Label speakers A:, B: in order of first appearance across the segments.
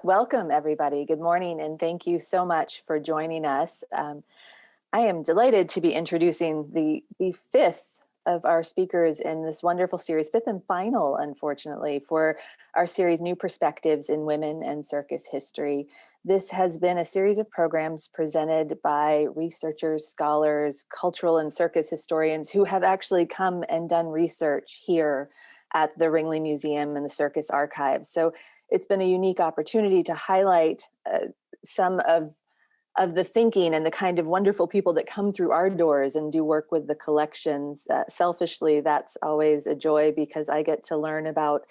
A: Welcome, everybody. Good morning, and thank you so much for joining us. I am delighted to be introducing the fifth of our speakers in this wonderful series, fifth and final, unfortunately, for our series, New Perspectives in Women and Circus History. This has been a series of programs presented by researchers, scholars, cultural and circus historians who have actually come and done research here at the Ringley Museum and the Circus Archives. So it's been a unique opportunity to highlight some of the thinking and the kind of wonderful people that come through our doors and do work with the collections. Selfishly, that's always a joy because I get to learn about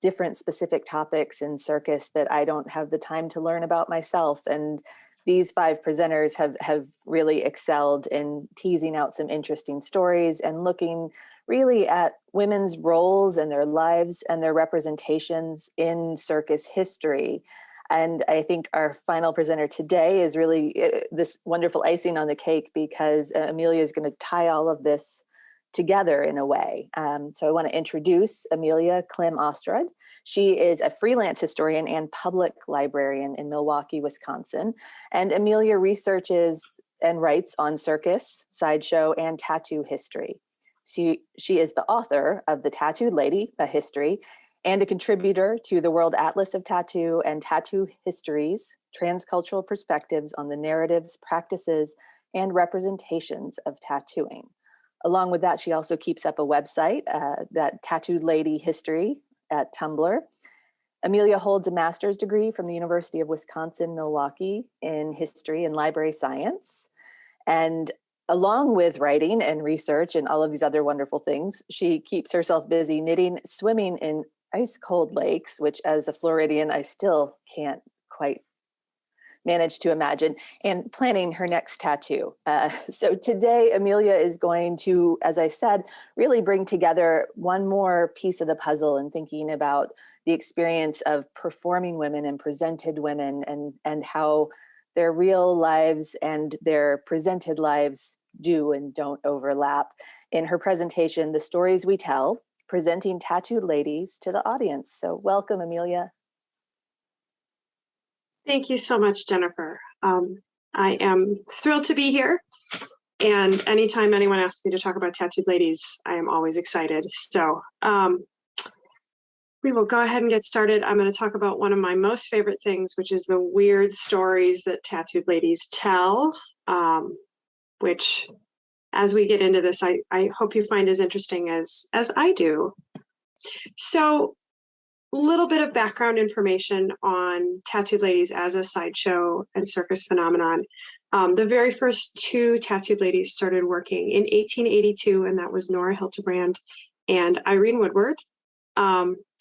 A: different specific topics in circus that I don't have the time to learn about myself. And these five presenters have really excelled in teasing out some interesting stories and looking really at women's roles and their lives and their representations in circus history. And I think our final presenter today is really this wonderful icing on the cake because Amelia is going to tie all of this together in a way. So I want to introduce Amelia Klem Osterud. She is a freelance historian and public librarian in Milwaukee, Wisconsin. And Amelia researches and writes on circus, sideshow, and tattoo history. She is the author of The Tattooed Lady, A History, and a contributor to the World Atlas of Tattoo and Tattoo Histories, Transcultural Perspectives on the Narratives, Practices, and Representations of Tattooing. Along with that, she also keeps up a website, that Tattooed Lady History at Tumblr. Amelia holds a master's degree from the University of Wisconsin-Milwaukee in history and library science. And along with writing and research and all of these other wonderful things, she keeps herself busy knitting, swimming in ice cold lakes, which as a Floridian, I still can't quite manage to imagine, and planning her next tattoo. So today, Amelia is going to, as I said, really bring together one more piece of the puzzle and thinking about the experience of performing women and presented women and how their real lives and their presented lives do and don't overlap. In her presentation, The Stories We Tell, presenting tattooed ladies to the audience. So welcome, Amelia.
B: Thank you so much, Jennifer. I am thrilled to be here. And anytime anyone asks me to talk about tattooed ladies, I am always excited. So we will go ahead and get started. I'm going to talk about one of my most favorite things, which is the weird stories that tattooed ladies tell, which as we get into this, I hope you find as interesting as I do. So a little bit of background information on tattooed ladies as a sideshow and circus phenomenon. The very first two tattooed ladies started working in 1882, and that was Nora Helterbrand and Irene Woodward.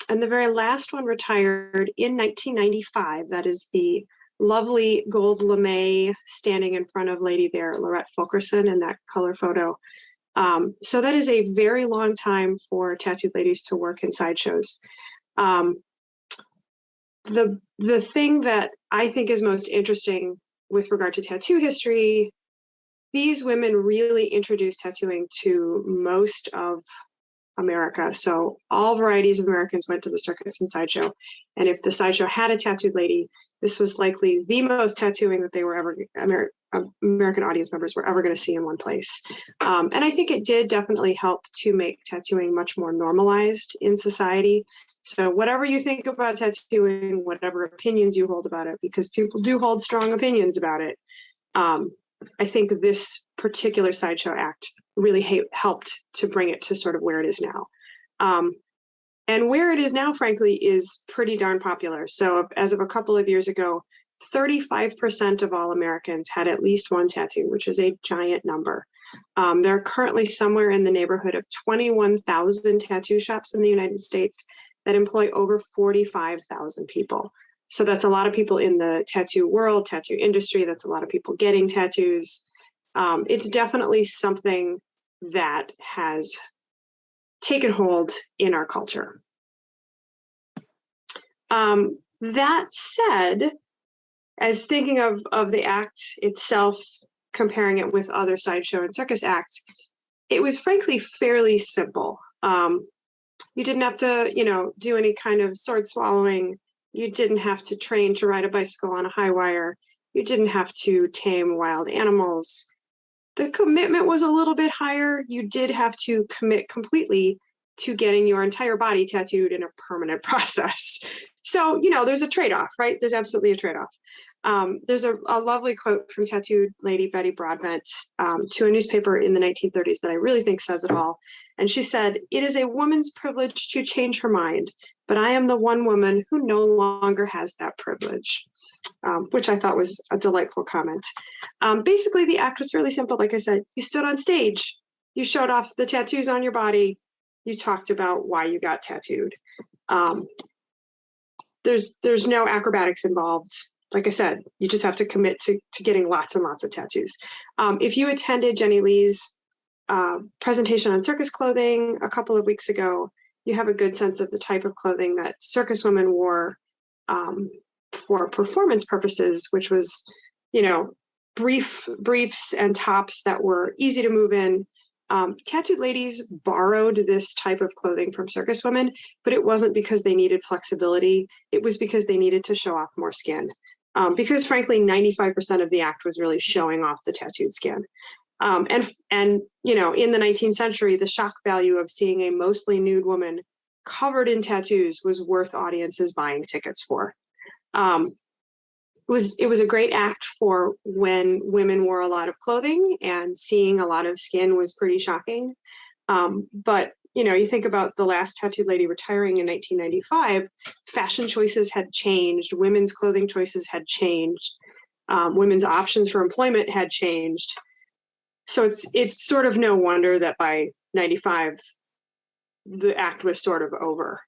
B: And the very last one retired in 1995. That is the lovely gold lame standing in front of Lady there, Lorette Fulkerson, in that color photo. So that is a very long time for tattooed ladies to work in sideshows. The thing that I think is most interesting with regard to tattoo history, these women really introduced tattooing to most of America. So all varieties of Americans went to the circus and sideshow. And if the sideshow had a tattooed lady, this was likely the most tattooing that they were ever, American audience members were ever going to see in one place. And I think it did definitely help to make tattooing much more normalized in society. So whatever you think about tattooing, whatever opinions you hold about it, because people do hold strong opinions about it, I think this particular sideshow act really helped to bring it to sort of where it is now. And where it is now, frankly, is pretty darn popular. So as of a couple of years ago, 35% of all Americans had at least one tattoo, which is a giant number. There are currently somewhere in the neighborhood of 21,000 tattoo shops in the United States that employ over 45,000 people. So that's a lot of people in the tattoo world, tattoo industry. That's a lot of people getting tattoos. It's definitely something that has taken hold in our culture. That said, as thinking of the act itself, comparing it with other sideshow and circus acts, it was frankly fairly simple. You didn't have to, do any kind of sword swallowing. You didn't have to train to ride a bicycle on a high wire. You didn't have to tame wild animals. The commitment was a little bit higher. You did have to commit completely to getting your entire body tattooed in a permanent process. So, there's a trade-off, right? There's absolutely a trade-off. There's a lovely quote from tattooed lady Betty Broadbent to a newspaper in the 1930s that I really think says it all. And she said, "It is a woman's privilege to change her mind, but I am the one woman who no longer has that privilege," which I thought was a delightful comment. Basically, the act was really simple. Like I said, you stood on stage, you showed off the tattoos on your body, you talked about why you got tattooed. There's no acrobatics involved. Like I said, you just have to commit to getting lots and lots of tattoos. If you attended Jenny Lee's presentation on circus clothing a couple of weeks ago, you have a good sense of the type of clothing that circus women wore for performance purposes, which was, briefs and tops that were easy to move in. Tattooed ladies borrowed this type of clothing from circus women, but it wasn't because they needed flexibility. It was because they needed to show off more skin. Because frankly, 95% of the act was really showing off the tattooed skin. And in the 19th century, the shock value of seeing a mostly nude woman covered in tattoos was worth audiences buying tickets for. It was a great act for when women wore a lot of clothing, and seeing a lot of skin was pretty shocking. But you think about the last tattooed lady retiring in 1995, fashion choices had changed, women's clothing choices had changed, women's options for employment had changed. So it's sort of no wonder that by 95, the act was sort of over.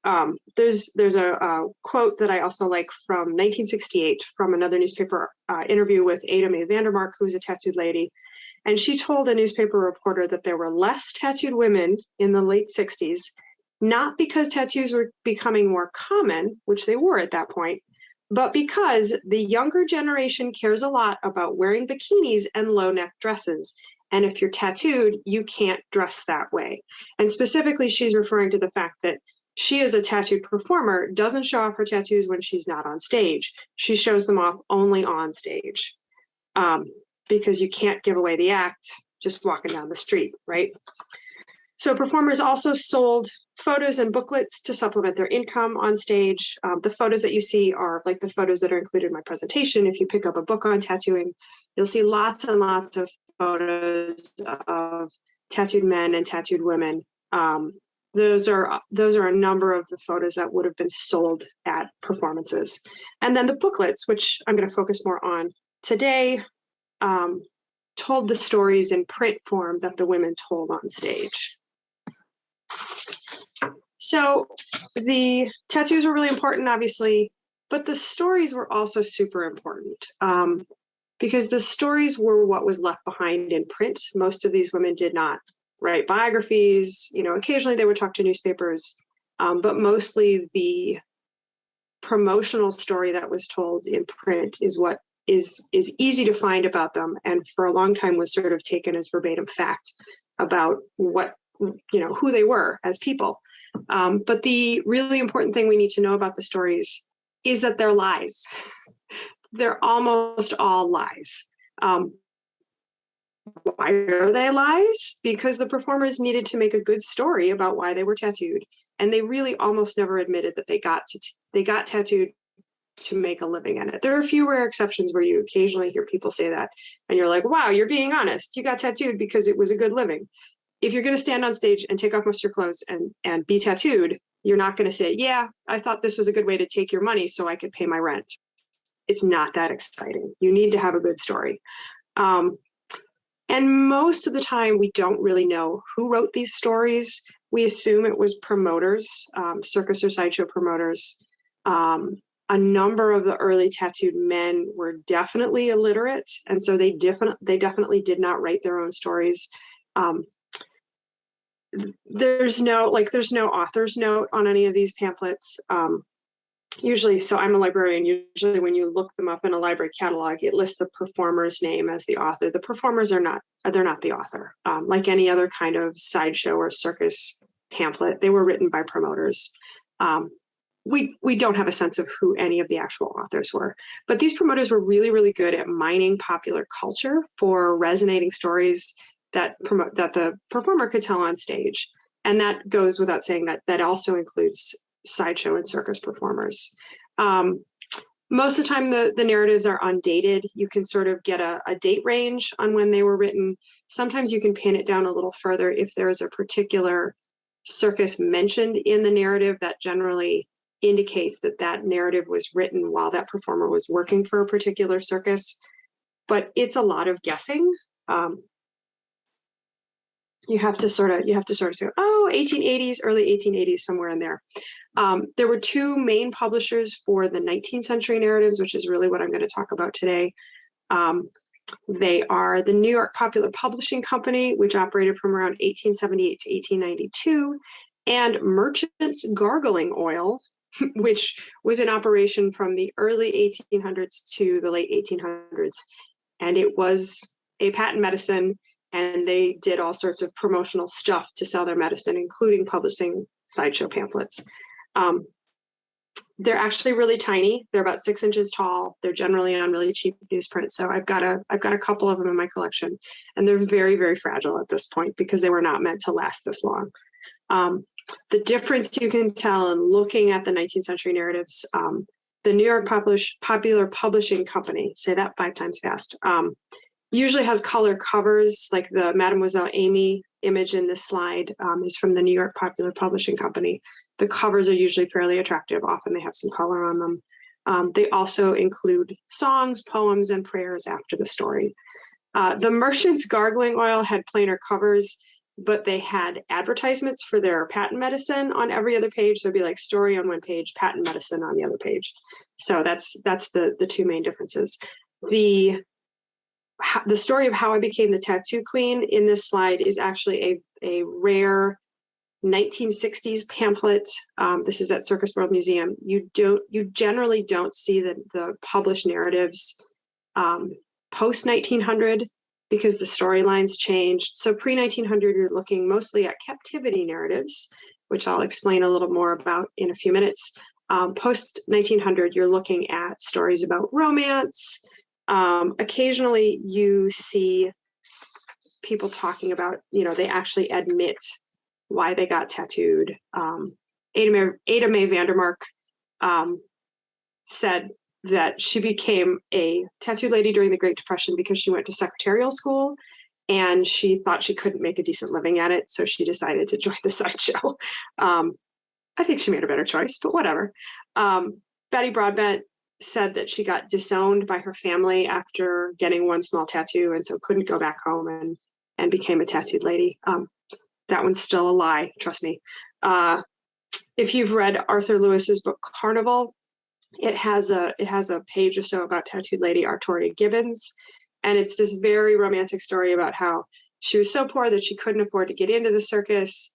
B: There's a quote that I also like from 1968 from another newspaper interview with Ada Mae Vandermark, who's a tattooed lady. And she told a newspaper reporter that there were less tattooed women in the late 60s, not because tattoos were becoming more common, which they were at that point, but because the younger generation cares a lot about wearing bikinis and low neck dresses. And if you're tattooed, you can't dress that way. And specifically, she's referring to the fact that she, as a tattooed performer, doesn't show off her tattoos when she's not on stage. She shows them off only on stage. Because you can't give away the act just walking down the street, right? So performers also sold photos and booklets to supplement their income on stage. The photos that you see are like the photos that are included in my presentation. If you pick up a book on tattooing, you'll see lots and lots of photos of tattooed men and tattooed women. Those are a number of the photos that would have been sold at performances. And then the booklets, which I'm going to focus more on today, told the stories in print form that the women told on stage. So the tattoos were really important, obviously, but the stories were also super important because the stories were what was left behind in print. Most of these women did not write biographies. Occasionally they would talk to newspapers, but mostly the promotional story that was told in print is what is easy to find about them, and for a long time was sort of taken as verbatim fact about what, who they were as people. But the really important thing we need to know about the stories is that they're lies. They're almost all lies. Why are they lies? Because the performers needed to make a good story about why they were tattooed, and they really almost never admitted that they got tattooed to make a living in it. There are a few rare exceptions where you occasionally hear people say that, and you're like, wow, you're being honest. You got tattooed because it was a good living. If you're going to stand on stage and take off most of your clothes and be tattooed, you're not going to say, yeah, I thought this was a good way to take your money so I could pay my rent. It's not that exciting. You need to have a good story. And most of the time, we don't really know who wrote these stories. We assume it was promoters, circus or sideshow promoters. A number of the early tattooed men were definitely illiterate, and so they definitely did not write their own stories. There's no author's note on any of these pamphlets. Usually, so I'm a librarian. Usually, when you look them up in a library catalog, it lists the performer's name as the author. The performers they're not the author. Like any other kind of sideshow or circus pamphlet, they were written by promoters. we don't have a sense of who any of the actual authors were. But these promoters were really, really good at mining popular culture for resonating stories that the performer could tell on stage. And that goes without saying that that also includes sideshow and circus performers. Most of the time, the narratives are undated. You can sort of get a date range on when they were written. Sometimes you can pin it down a little further if there is a particular circus mentioned in the narrative that generally indicates that that narrative was written while that performer was working for a particular circus. But it's a lot of guessing. You have to sort of say, oh, 1880s, early 1880s, somewhere in there. There were two main publishers for the 19th century narratives, which is really what I'm going to talk about today. They are the New York Popular Publishing Company, which operated from around 1878 to 1892, and Merchant's Gargling Oil, which was in operation from the early 1800s to the late 1800s. And it was a patent medicine, and they did all sorts of promotional stuff to sell their medicine, including publishing sideshow pamphlets. They're actually really tiny. They're about 6 inches tall. They're generally on really cheap newsprint. So I've got a couple of them in my collection, and they're very, very fragile at this point because they were not meant to last this long. The difference you can tell in looking at the 19th century narratives, the New York Popular Publishing Company, say that 5 times fast, usually has color covers, like the Mademoiselle Amy image in this slide is from the New York Popular Publishing Company. The covers are usually fairly attractive. Often they have some color on them. They also include songs, poems, and prayers after the story. The Merchant's Gargling Oil had plainer covers, but they had advertisements for their patent medicine on every other page. So it'd be like story on one page, patent medicine on the other page. So that's the two main differences. The story of how I became the tattoo queen in this slide is actually a rare 1960s pamphlet. This is at Circus World Museum. You generally don't see the published narratives post 1900 because the storylines changed. So pre 1900, you're looking mostly at captivity narratives, which I'll explain a little more about in a few minutes. Post 1900, you're looking at stories about romance. Occasionally you see people talking about, they actually admit why they got tattooed. Ada Mae Vandermark said that she became a tattoo lady during the Great Depression because she went to secretarial school and she thought she couldn't make a decent living at it. So she decided to join the sideshow. I think she made a better choice, but whatever. Betty Broadbent said that she got disowned by her family after getting one small tattoo and so couldn't go back home and became a tattooed lady. That one's still a lie, trust me. If you've read Arthur Lewis's book Carnival, it has a page or so about tattooed lady Artoria Gibbons, and it's this very romantic story about how she was so poor that she couldn't afford to get into the circus,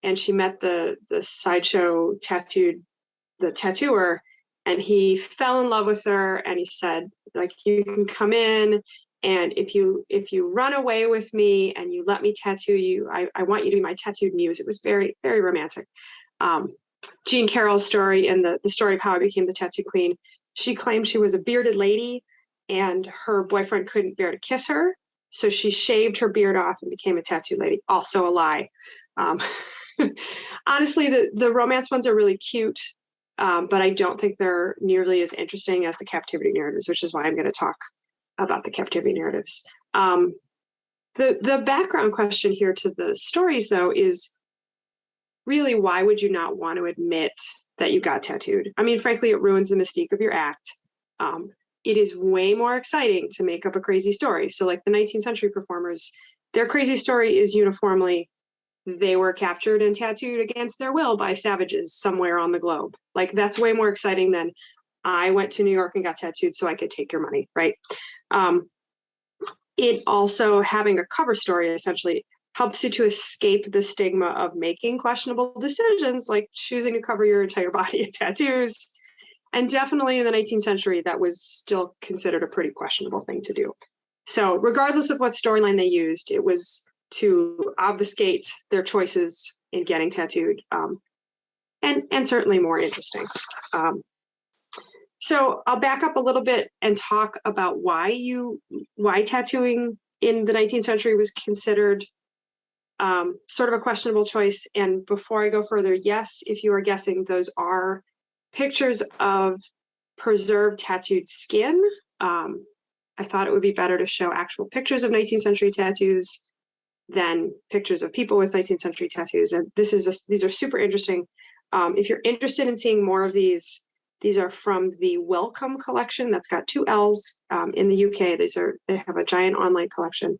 B: and she met the sideshow tattooer, and he fell in love with her, and he said, like, you can come in, and if you run away with me and you let me tattoo you, I want you to be my tattooed muse. It was very, very romantic. Jean Carroll's story and the story of how I became the tattoo queen, she claimed she was a bearded lady and her boyfriend couldn't bear to kiss her. So she shaved her beard off and became a tattoo lady. Also a lie. Honestly, the romance ones are really cute, but I don't think they're nearly as interesting as the captivity narratives, which is why I'm going to talk about the captivity narratives. The background question here to the stories, though, is really, why would you not want to admit that you got tattooed? I mean, frankly, it ruins the mystique of your act. It is way more exciting to make up a crazy story. So like the 19th century performers, their crazy story is uniformly, they were captured and tattooed against their will by savages somewhere on the globe. Like, that's way more exciting than I went to New York and got tattooed so I could take your money, right? It also, having a cover story essentially helps you to escape the stigma of making questionable decisions, like choosing to cover your entire body in tattoos. And definitely in the 19th century, that was still considered a pretty questionable thing to do. So regardless of what storyline they used, it was to obfuscate their choices in getting tattooed. and certainly more interesting. So I'll back up a little bit and talk about why tattooing in the 19th century was considered sort of a questionable choice. And before I go further, yes, if you are guessing, those are pictures of preserved tattooed skin. I thought it would be better to show actual pictures of 19th century tattoos than pictures of people with 19th century tattoos. And these are super interesting. If you're interested in seeing more of these are from the Wellcome collection. That's got 2 L's in the UK. They have a giant online collection.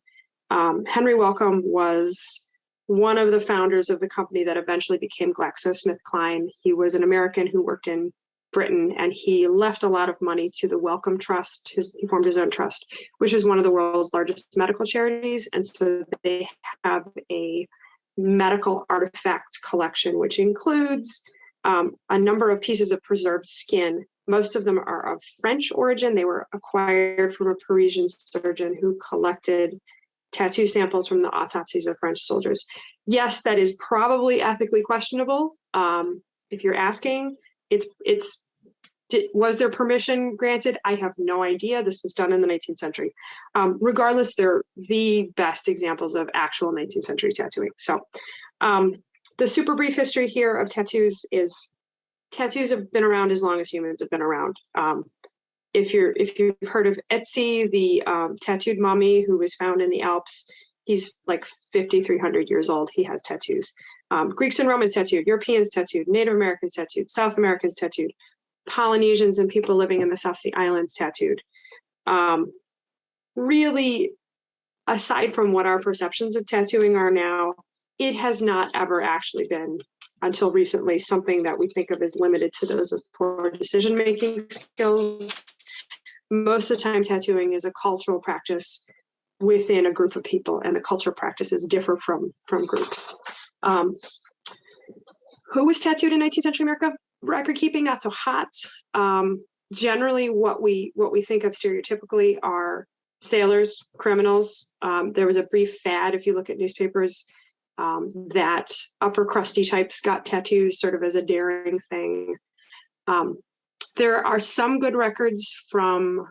B: Henry Wellcome was one of the founders of the company that eventually became GlaxoSmithKline. He was an American who worked in Britain, and he left a lot of money to the Wellcome Trust. He formed his own trust, which is one of the world's largest medical charities. And so they have a medical artifacts collection, which includes a number of pieces of preserved skin. Most of them are of French origin. They were acquired from a Parisian surgeon who collected tattoo samples from the autopsies of French soldiers. Yes, that is probably ethically questionable. If you're asking, was there permission granted? I have no idea. This was done in the 19th century. Regardless, they're the best examples of actual 19th century tattooing. So the super brief history here of tattoos is tattoos have been around as long as humans have been around. If you've heard of Ötzi, the tattooed mummy who was found in the Alps, he's like 5,300 years old. He has tattoos. Greeks and Romans tattooed, Europeans tattooed, Native Americans tattooed, South Americans tattooed, Polynesians and people living in the South Sea Islands tattooed. Really, aside from what our perceptions of tattooing are now, it has not ever actually been, until recently, something that we think of as limited to those with poor decision-making skills. Most of the time, tattooing is a cultural practice within a group of people, and the cultural practices differ from groups. Who was tattooed in 19th century America? Record keeping, not so hot. Generally, what we think of stereotypically are sailors, criminals. There was a brief fad, if you look at newspapers, that upper crusty types got tattoos sort of as a daring thing. There are some good records from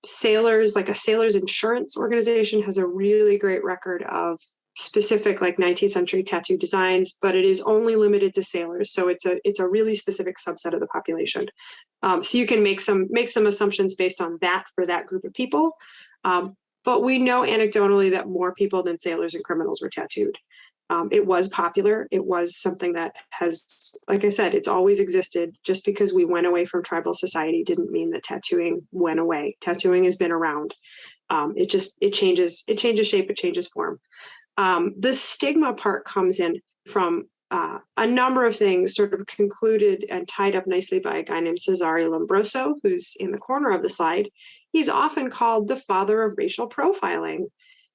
B: sailors, like a sailors insurance organization has a really great record of specific like 19th century tattoo designs, but it is only limited to sailors. So it's a really specific subset of the population. So you can make some assumptions based on that for that group of people. But we know anecdotally that more people than sailors and criminals were tattooed. It was popular. It was something that has, like I said, it's always existed. Just because we went away from tribal society didn't mean that tattooing went away. Tattooing has been around. It changes shape, it changes form. The stigma part comes in from a number of things sort of concluded and tied up nicely by a guy named Cesare Lombroso, who's in the corner of the slide. He's often called the father of racial profiling.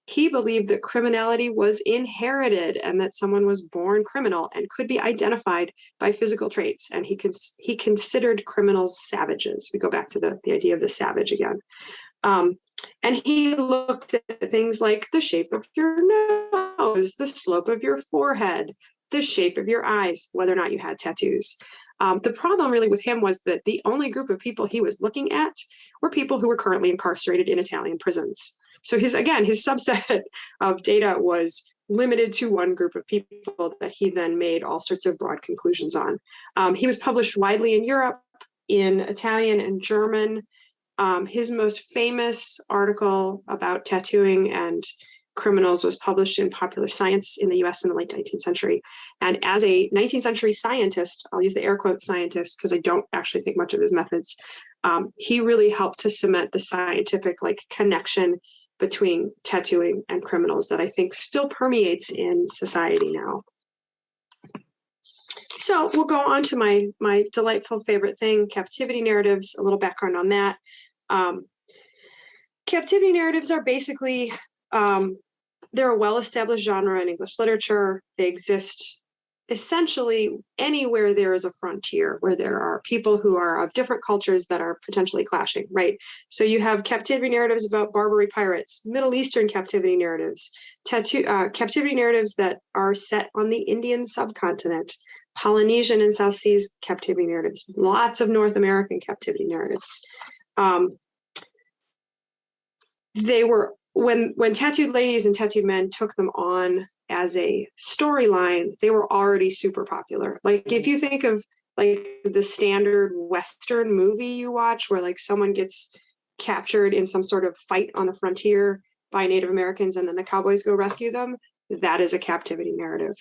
B: He believed that criminality was inherited and that someone was born criminal and could be identified by physical traits. And he considered criminals savages. We go back to the idea of the savage again. And he looked at things like the shape of your nose, the slope of your forehead, the shape of your eyes, whether or not you had tattoos. The problem really with him was that the only group of people he was looking at were people who were currently incarcerated in Italian prisons. So his subset of data was limited to one group of people that he then made all sorts of broad conclusions on. He was published widely in Europe, in Italian and German. His most famous article about tattooing and criminals was published in Popular Science in the US in the late 19th century. And as a 19th century scientist, I'll use the air quote scientist because I don't actually think much of his methods, he really helped to cement the scientific connection between tattooing and criminals that I think still permeates in society now. So we'll go on to my delightful favorite thing, captivity narratives, a little background on that. Captivity narratives are basically, they're a well-established genre in English literature. They exist essentially anywhere there is a frontier, where there are people who are of different cultures that are potentially clashing, right? So you have captivity narratives about Barbary pirates, Middle Eastern captivity narratives, captivity narratives that are set on the Indian subcontinent. Polynesian and South Seas captivity narratives, lots of North American captivity narratives. They were, when tattooed ladies and tattooed men took them on as a storyline, they were already super popular. Like if you think of like the standard Western movie you watch where like someone gets captured in some sort of fight on the frontier by Native Americans and then the cowboys go rescue them, that is a captivity narrative.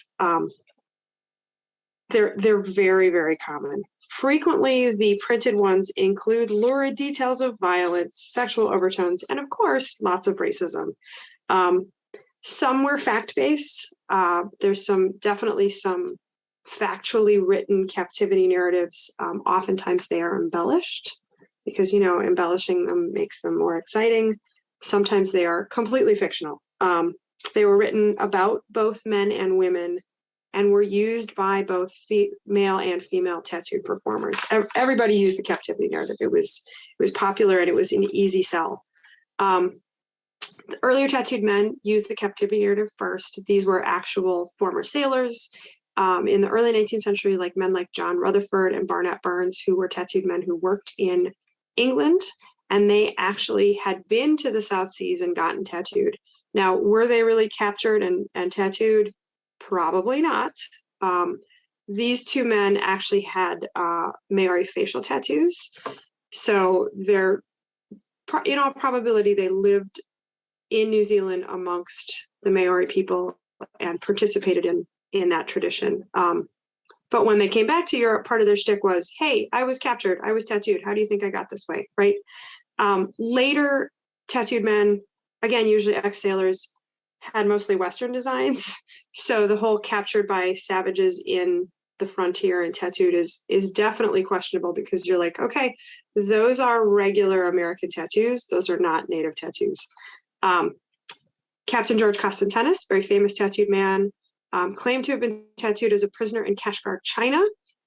B: They're very, very common. Frequently, the printed ones include lurid details of violence, sexual overtones, and of course, lots of racism. Some were fact-based. There's definitely some factually written captivity narratives. Oftentimes they are embellished because, embellishing them makes them more exciting. Sometimes they are completely fictional. They were written about both men and women and were used by both male and female tattooed performers. Everybody used the captivity narrative. It was popular and it was an easy sell. The earlier tattooed men used the captivity narrative first. These were actual former sailors. In the early 19th century, like men like John Rutherford and Barnett Burns, who were tattooed men who worked in England, and they actually had been to the South Seas and gotten tattooed. Now, were they really captured and tattooed? Probably not. These two men actually had Maori facial tattoos. So they're, in all probability, they lived in New Zealand amongst the Maori people and participated in that tradition. But when they came back to Europe, part of their shtick was, hey, I was captured, I was tattooed. How do you think I got this way, right? Later tattooed men, again, usually ex-sailors, had mostly Western designs. So the whole captured by savages in the frontier and tattooed is definitely questionable because you're like, okay, those are regular American tattoos. Those are not native tattoos. Captain George Costantenis, very famous tattooed man, claimed to have been tattooed as a prisoner in Kashgar, China.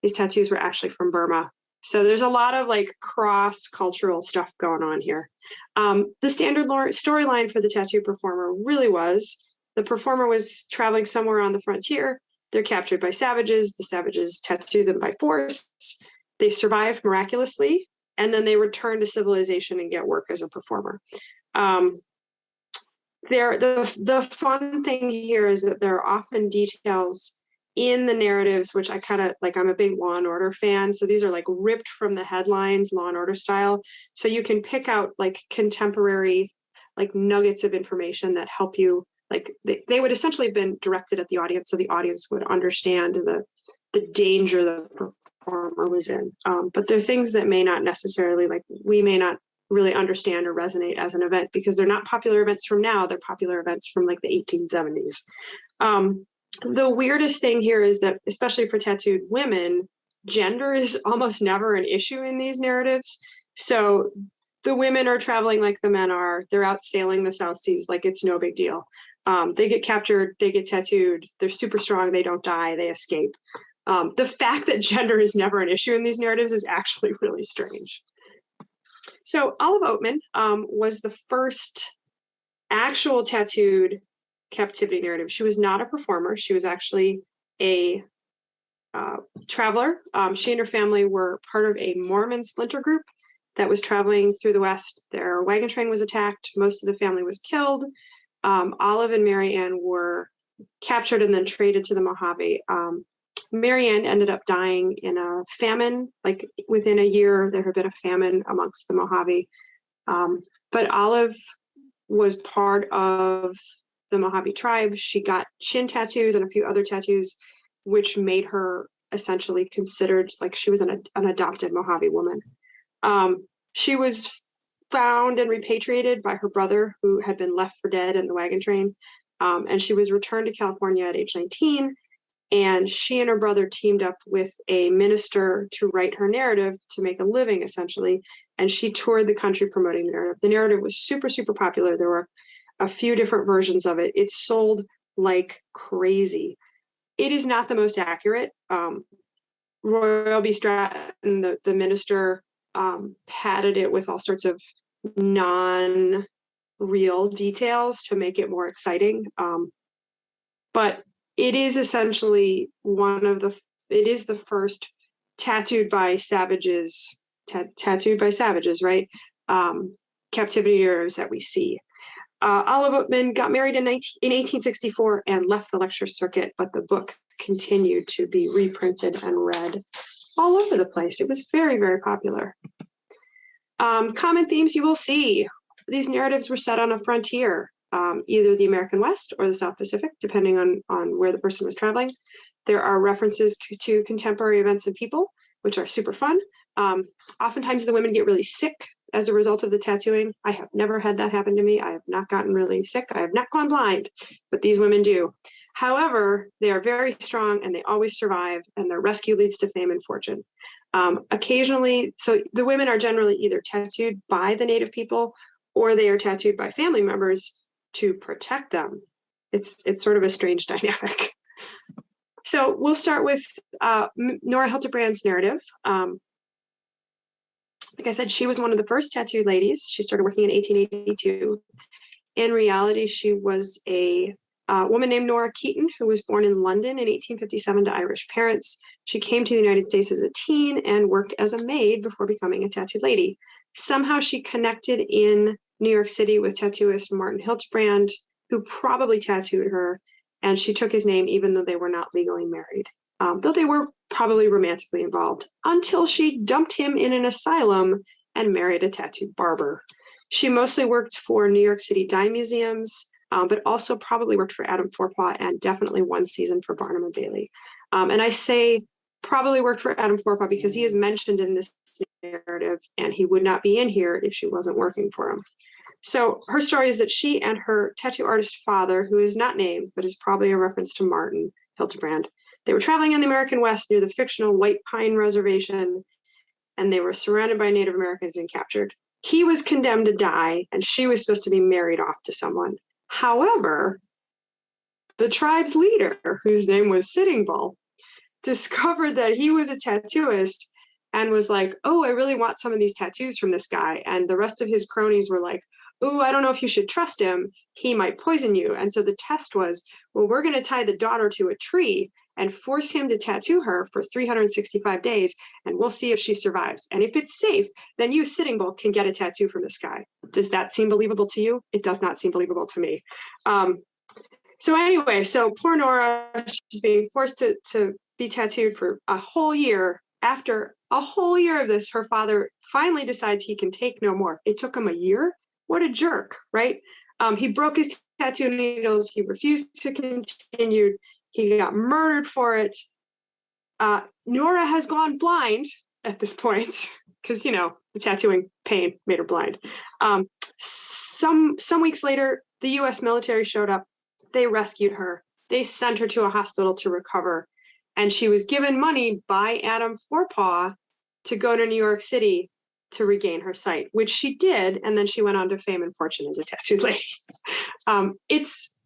B: These tattoos were actually from Burma. So there's a lot of like cross-cultural stuff going on here. The standard storyline for the tattoo performer really was the performer was traveling somewhere on the frontier. They're captured by savages. The savages tattoo them by force. They survive miraculously, and then they return to civilization and get work as a performer. The fun thing here is that there are often details in the narratives, which I kind of like, I'm a big Law and Order fan. So these are like ripped from the headlines, Law and Order style. So you can pick out like contemporary, like nuggets of information that help you, like they would essentially have been directed at the audience. So the audience would understand the danger the performer was in. But they're things that may not necessarily, like we may not really understand or resonate as an event because they're not popular events from now. They're popular events from like the 1870s. The weirdest thing here is that, especially for tattooed women, gender is almost never an issue in these narratives. So the women are traveling like the men are. They're out sailing the South Seas like it's no big deal. They get captured, they get tattooed, they're super strong, they don't die, they escape. The fact that gender is never an issue in these narratives is actually really strange. So Olive Oatman was the first actual tattooed captivity narrative. She was not a performer. She was actually a traveler. She and her family were part of a Mormon splinter group that was traveling through the West. Their wagon train was attacked. Most of the family was killed. Olive and Mary Ann were captured and then traded to the Mojave. Mary Ann ended up dying in a famine. Like within a year, there had been a famine amongst the Mojave. But Olive was part of the Mojave tribe. She got chin tattoos and a few other tattoos, which made her essentially considered like she was an adopted Mojave woman. She was found and repatriated by her brother, who had been left for dead in the wagon train. And she was returned to California at age 19. And she and her brother teamed up with a minister to write her narrative to make a living, essentially. And she toured the country promoting the narrative. The narrative was super, super popular. There were a few different versions of it. It sold like crazy. It is not the most accurate. Roy B. Stratton, the minister, padded it with all sorts of non-real details to make it more exciting. But it is essentially one of the it is the first tattooed by savages, right? Captivity narratives that we see. Olive Oatman got married in 1864 and left the lecture circuit, but the book continued to be reprinted and read all over the place. It was very, very popular. Common themes you will see. These narratives were set on a frontier, either the American West or the South Pacific, depending on where the person was traveling. There are references to contemporary events and people, which are super fun. Oftentimes the women get really sick as a result of the tattooing. I have never had that happen to me. I have not gotten really sick. I have not gone blind, but these women do. However, they are very strong and they always survive, and their rescue leads to fame and fortune. Occasionally, so the women are generally either tattooed by the native people or they are tattooed by family members to protect them. It's sort of a strange dynamic. So we'll start with Nora Helterbrand's narrative. Like I said, she was one of the first tattooed ladies. She started working in 1882. In reality, she was a woman named Nora Keaton, who was born in London in 1857 to Irish parents. She came to the United States as a teen and worked as a maid before becoming a tattooed lady. Somehow she connected in New York City with tattooist Martin Hildebrand, who probably tattooed her, and she took his name even though they were not legally married, though they were probably romantically involved, until she dumped him in an asylum and married a tattooed barber. She mostly worked for New York City dime museums, but also probably worked for Adam Forepaugh and definitely one season for Barnum and Bailey. And I say probably worked for Adam Forepaugh because he is mentioned in this narrative and he would not be in here if she wasn't working for him. So her story is that she and her tattoo artist father, who is not named, but is probably a reference to Martin Hildebrand, they were traveling in the American West near the fictional White Pine Reservation, and they were surrounded by Native Americans and captured. He was condemned to die, and she was supposed to be married off to someone. However, the tribe's leader, whose name was Sitting Bull, discovered that he was a tattooist and was like, oh, I really want some of these tattoos from this guy. And the rest of his cronies were like, oh, I don't know if you should trust him. He might poison you. And so the test was, well, we're going to tie the daughter to a tree and force him to tattoo her for 365 days, and we'll see if she survives. And if it's safe, then you, Sitting Bull, can get a tattoo from this guy. Does that seem believable to you? It does not seem believable to me. So anyway, so poor Nora, she's being forced to be tattooed for a whole year. After a whole year of this, her father finally decides he can take no more. It took him a year. What a jerk, right? He broke his tattoo needles. He refused to continue. He got murdered for it. Nora has gone blind at this point because, you know, the tattooing pain made her blind. Some weeks later, the U.S. military showed up. They rescued her. They sent her to a hospital to recover. And she was given money by Adam Forepaugh to go to New York City to regain her sight, which she did. And then she went on to fame and fortune as a tattooed lady.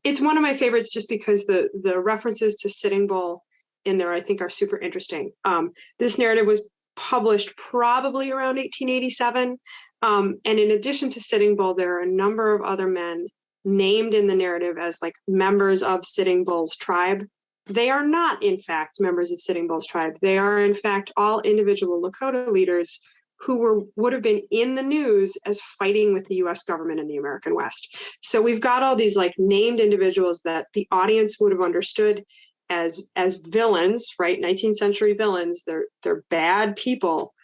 B: It's one of my favorites just because the references to Sitting Bull in there, I think, are super interesting. This narrative was published probably around 1887. And in addition to Sitting Bull, there are a number of other men named in the narrative as like members of Sitting Bull's tribe. They are not, in fact, members of Sitting Bull's tribe. They are, in fact, all individual Lakota leaders who would have been in the news as fighting with the US government in the American West. So we've got all these like named individuals that the audience would have understood as villains, right? 19th century villains. They're bad people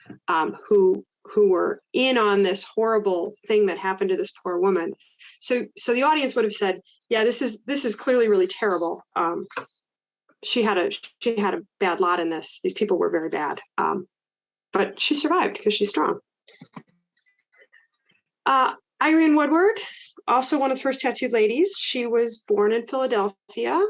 B: who were in on this horrible thing that happened to this poor woman. So the audience would have said, yeah, this is clearly really terrible. She had a bad lot in this. These people were very bad. But she survived because she's strong. Irene Woodward, also one of the first tattooed ladies. She was born in Philadelphia,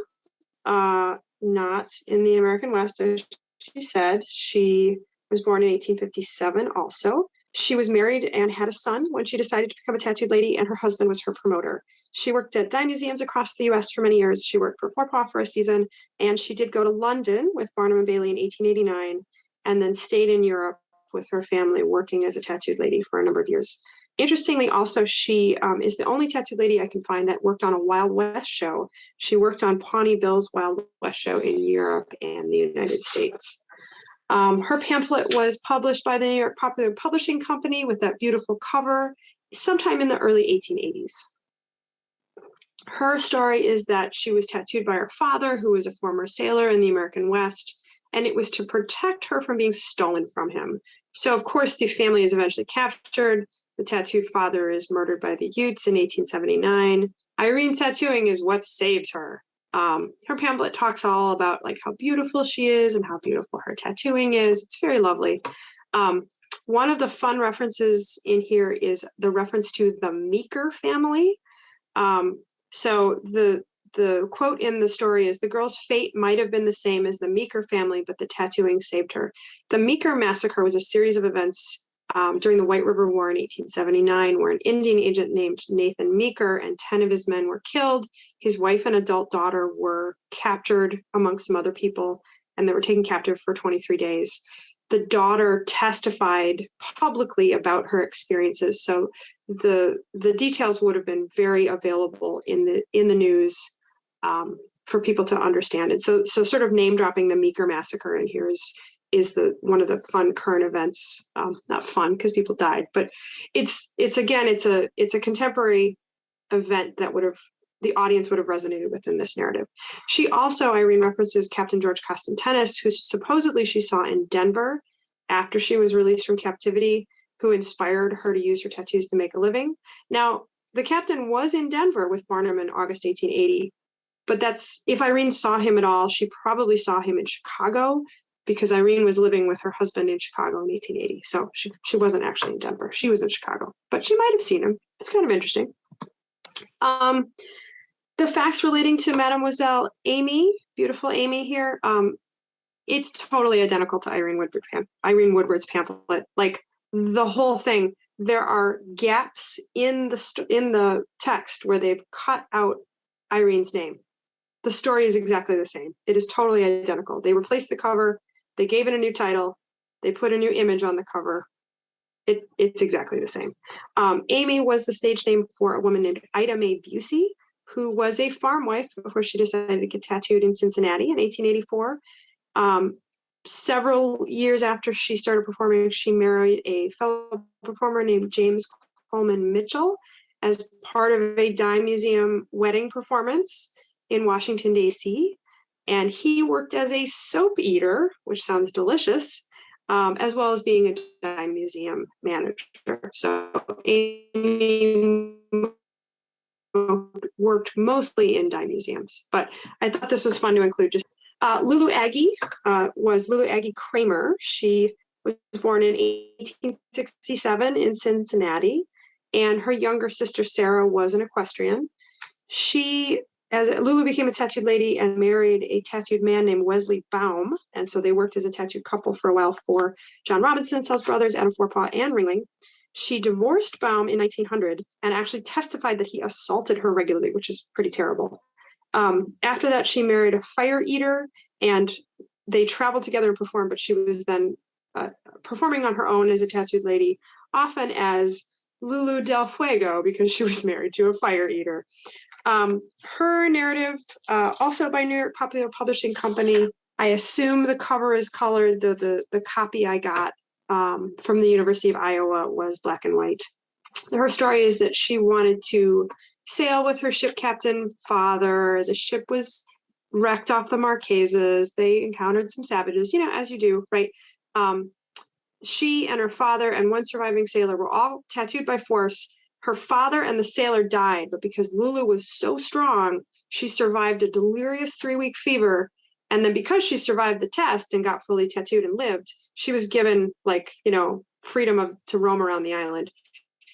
B: not in the American West, as she said. She was born in 1857 also. She was married and had a son when she decided to become a tattooed lady, and her husband was her promoter. She worked at dime museums across the US for many years. She worked for Forepaugh for a season, and she did go to London with Barnum and Bailey in 1889, and then stayed in Europe with her family working as a tattooed lady for a number of years. Interestingly, also, she is the only tattooed lady I can find that worked on a Wild West show. She worked on Pawnee Bill's Wild West show in Europe and the United States. Her pamphlet was published by the New York Popular Publishing Company with that beautiful cover sometime in the early 1880s. Her story is that she was tattooed by her father, who was a former sailor in the American West, and it was to protect her from being stolen from him. So, of course, the family is eventually captured. The tattooed father is murdered by the Utes in 1879. Irene's tattooing is what saves her. Her pamphlet talks all about like how beautiful she is and how beautiful her tattooing is. It's very lovely. One of the fun references in here is the reference to the Meeker family. So the quote in the story is, "The girl's fate might have been the same as the Meeker family, but the tattooing saved her." The Meeker massacre was a series of events during the White River War in 1879, where an Indian agent named Nathan Meeker and 10 of his men were killed. His wife and adult daughter were captured amongst some other people, and they were taken captive for 23 days. The daughter testified publicly about her experiences, so the details would have been very available in the news for people to understand it. So sort of name dropping the Meeker massacre in here is one of the fun current events. Not fun because people died, but it's a contemporary event that the audience would have resonated with in this narrative. She also, Irene references Captain George Costantenis, who supposedly she saw in Denver after she was released from captivity, who inspired her to use her tattoos to make a living. Now, the captain was in Denver with Barnum in August 1880, but if Irene saw him at all, she probably saw him in Chicago, because Irene was living with her husband in Chicago in 1880. So she wasn't actually in Denver. She was in Chicago, but she might have seen him. It's kind of interesting. The facts relating to Mademoiselle Amy, beautiful Amy here, it's totally identical to Irene Woodward's pamphlet. Like the whole thing, there are gaps in the text where they've cut out Irene's name. The story is exactly the same. It is totally identical. They replaced the cover. They gave it a new title. They put a new image on the cover. It's exactly the same. Amy was the stage name for a woman named Ida Mae Busey, who was a farm wife before she decided to get tattooed in Cincinnati in 1884. Several years after she started performing, she married a fellow performer named James Coleman Mitchell as part of a dime museum wedding performance in Washington, D.C. And he worked as a soap eater, which sounds delicious, as well as being a dime museum manager. So Amy worked mostly in dime museums, but I thought this was fun to include. Just Lulu Aggie was Lulu Aggie Kramer. She was born in 1867 in Cincinnati, and her younger sister Sarah was an equestrian. As Lulu became a tattooed lady and married a tattooed man named Wesley Baum, and so they worked as a tattooed couple for a while for John Robinson, Sells Brothers, Adam Forepaugh, and Ringling. She divorced Baum in 1900 and actually testified that he assaulted her regularly, which is pretty terrible. After that, she married a fire eater, and they traveled together and performed, but she was then performing on her own as a tattooed lady, often as Lulu del Fuego, because she was married to a fire eater. Her narrative, also by New York Popular Publishing Company. I assume the cover is colored. The copy I got from the University of Iowa was black and white. Her story is that she wanted to sail with her ship captain father. The ship was wrecked off the Marquesas. They encountered some savages, as you do, right? She and her father and one surviving sailor were all tattooed by force. Her father and the sailor died, but because Lulu was so strong, she survived a delirious 3-week fever. And then because she survived the test and got fully tattooed and lived, she was given freedom to roam around the island.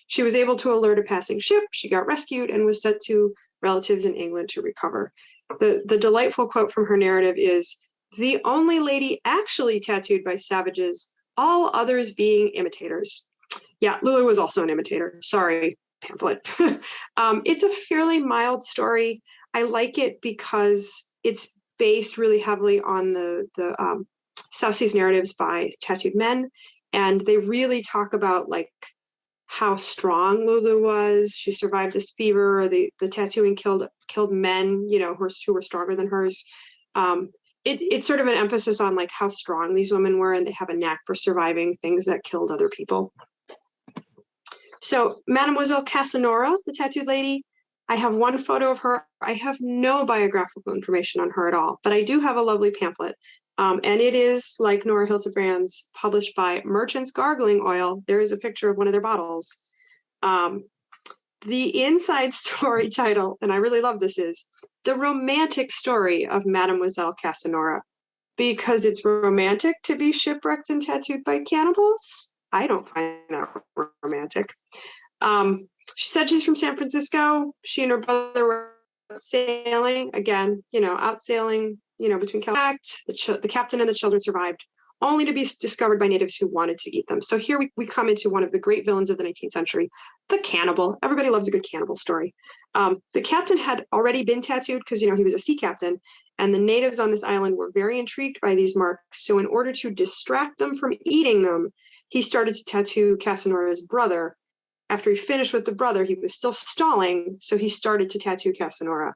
B: She was able to alert a passing ship. She got rescued and was sent to relatives in England to recover. The delightful quote from her narrative is, "The only lady actually tattooed by savages, all others being imitators." Yeah, Lulu was also an imitator. Sorry, pamphlet. It's a fairly mild story. I like it because it's based really heavily on the South Seas narratives by tattooed men. And they really talk about how strong Lulu was. She survived this fever. The tattooing killed men, you know, who were stronger than hers. It's sort of an emphasis on like how strong these women were, and they have a knack for surviving things that killed other people. So Mademoiselle Casanora, the tattooed lady, I have one photo of her. I have no biographical information on her at all, but I do have a lovely pamphlet. And it is, like Nora Helterbrand's, published by Merchants Gargling Oil. There is a picture of one of their bottles. The inside story title, and I really love this, is The Romantic Story of Mademoiselle Casanora. Because it's romantic to be shipwrecked and tattooed by cannibals? I don't find that romantic. She said she's from San Francisco. She and her brother were sailing, again, you know, out sailing, you know, between the captain and the children survived, only to be discovered by natives who wanted to eat them. So here we come into one of the great villains of the 19th century, the cannibal. Everybody loves a good cannibal story. The captain had already been tattooed because, you know, he was a sea captain, and the natives on this island were very intrigued by these marks. So in order to distract them from eating them, he started to tattoo Casanora's brother. After he finished with the brother, he was still stalling, so he started to tattoo Casanora.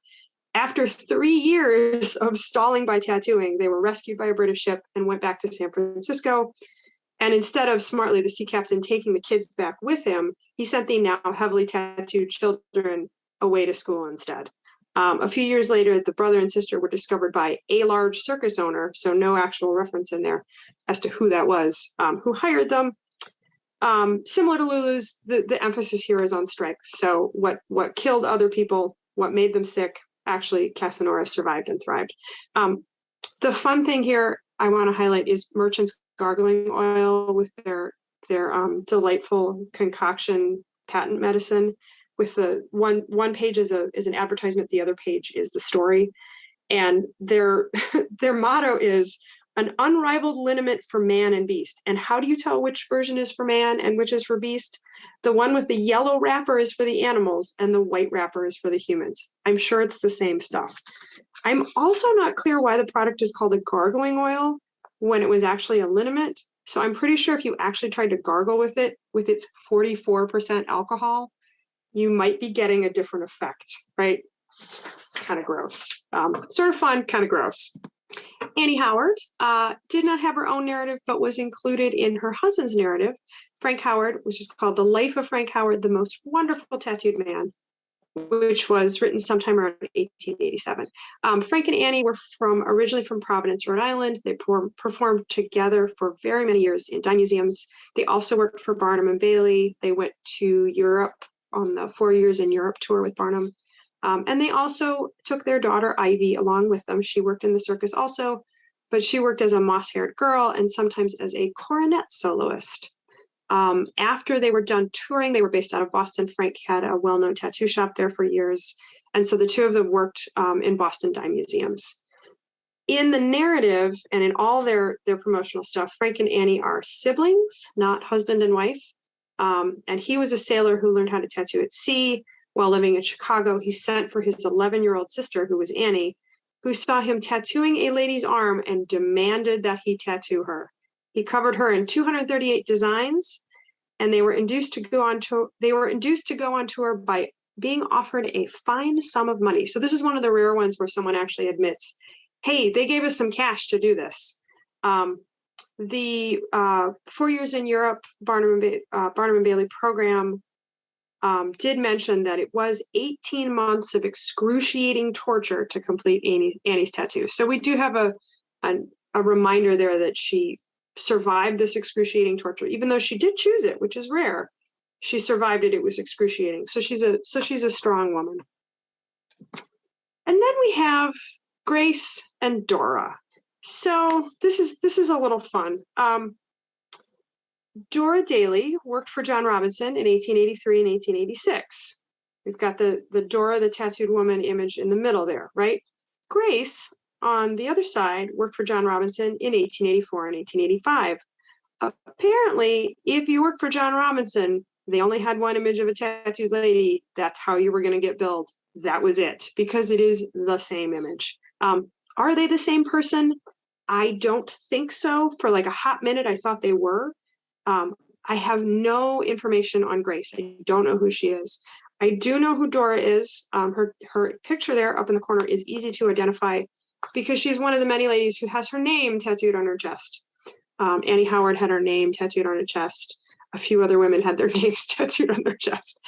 B: After 3 years of stalling by tattooing, they were rescued by a British ship and went back to San Francisco. And instead of smartly the sea captain taking the kids back with him, he sent the now heavily tattooed children away to school instead. A few years later, the brother and sister were discovered by a large circus owner, so no actual reference in there as to who that was, who hired them. Similar to Lulu's, the emphasis here is on strength. So what killed other people, what made them sick, actually Casanora survived and thrived. The fun thing here I want to highlight is Merchants Gargling Oil with their delightful concoction patent medicine. With the one page is an advertisement, the other page is the story, and their motto is an unrivaled liniment for man and beast. And how do you tell which version is for man and which is for beast? The one with the yellow wrapper is for the animals and the white wrapper is for the humans. I'm sure it's the same stuff. I'm also not clear why the product is called a gargling oil when it was actually a liniment. So I'm pretty sure if you actually tried to gargle with it, with its 44% alcohol, you might be getting a different effect, right? It's kind of gross. Sort of fun, kind of gross. Annie Howard did not have her own narrative, but was included in her husband's narrative, Frank Howard, which is called The Life of Frank Howard, the Most Wonderful Tattooed Man, which was written sometime around 1887. Frank and Annie were originally from Providence, Rhode Island. They performed together for very many years in dime museums. They also worked for Barnum and Bailey. They went to Europe on the 4 years in Europe tour with Barnum. And they also took their daughter Ivy along with them. She worked in the circus also, but she worked as a moss-haired girl and sometimes as a cornet soloist. After they were done touring, they were based out of Boston. Frank had a well-known tattoo shop there for years. And so the two of them worked in Boston dime museums. In the narrative and in all their promotional stuff, Frank and Annie are siblings, not husband and wife. And he was a sailor who learned how to tattoo at sea. While living in Chicago, he sent for his 11-year-old sister, who was Annie, who saw him tattooing a lady's arm and demanded that he tattoo her. He covered her in 238 designs, and they were induced to go on tour by being offered a fine sum of money. So this is one of the rare ones where someone actually admits, hey, they gave us some cash to do this. The 4 years in Europe Barnum and Bailey program did mention that it was 18 months of excruciating torture to complete Annie's tattoo. So we do have a reminder there that she survived this excruciating torture, even though she did choose it, which is rare. She survived it. It was excruciating. So she's a strong woman. And then we have Grace and Dora. So this is a little fun. Dora Daly worked for John Robinson in 1883 and 1886. We've got the Dora, the tattooed woman image in the middle there, right? Grace, on the other side, worked for John Robinson in 1884 and 1885. Apparently, if you worked for John Robinson, they only had one image of a tattooed lady. That's how you were going to get billed. That was it, because it is the same image. Are they the same person? I don't think so. For like a hot minute, I thought they were. I have no information on Grace. I don't know who she is. I do know who Dora is. Her picture there up in the corner is easy to identify because she's one of the many ladies who has her name tattooed on her chest. Annie Howard had her name tattooed on her chest. A few other women had their names tattooed on their chest.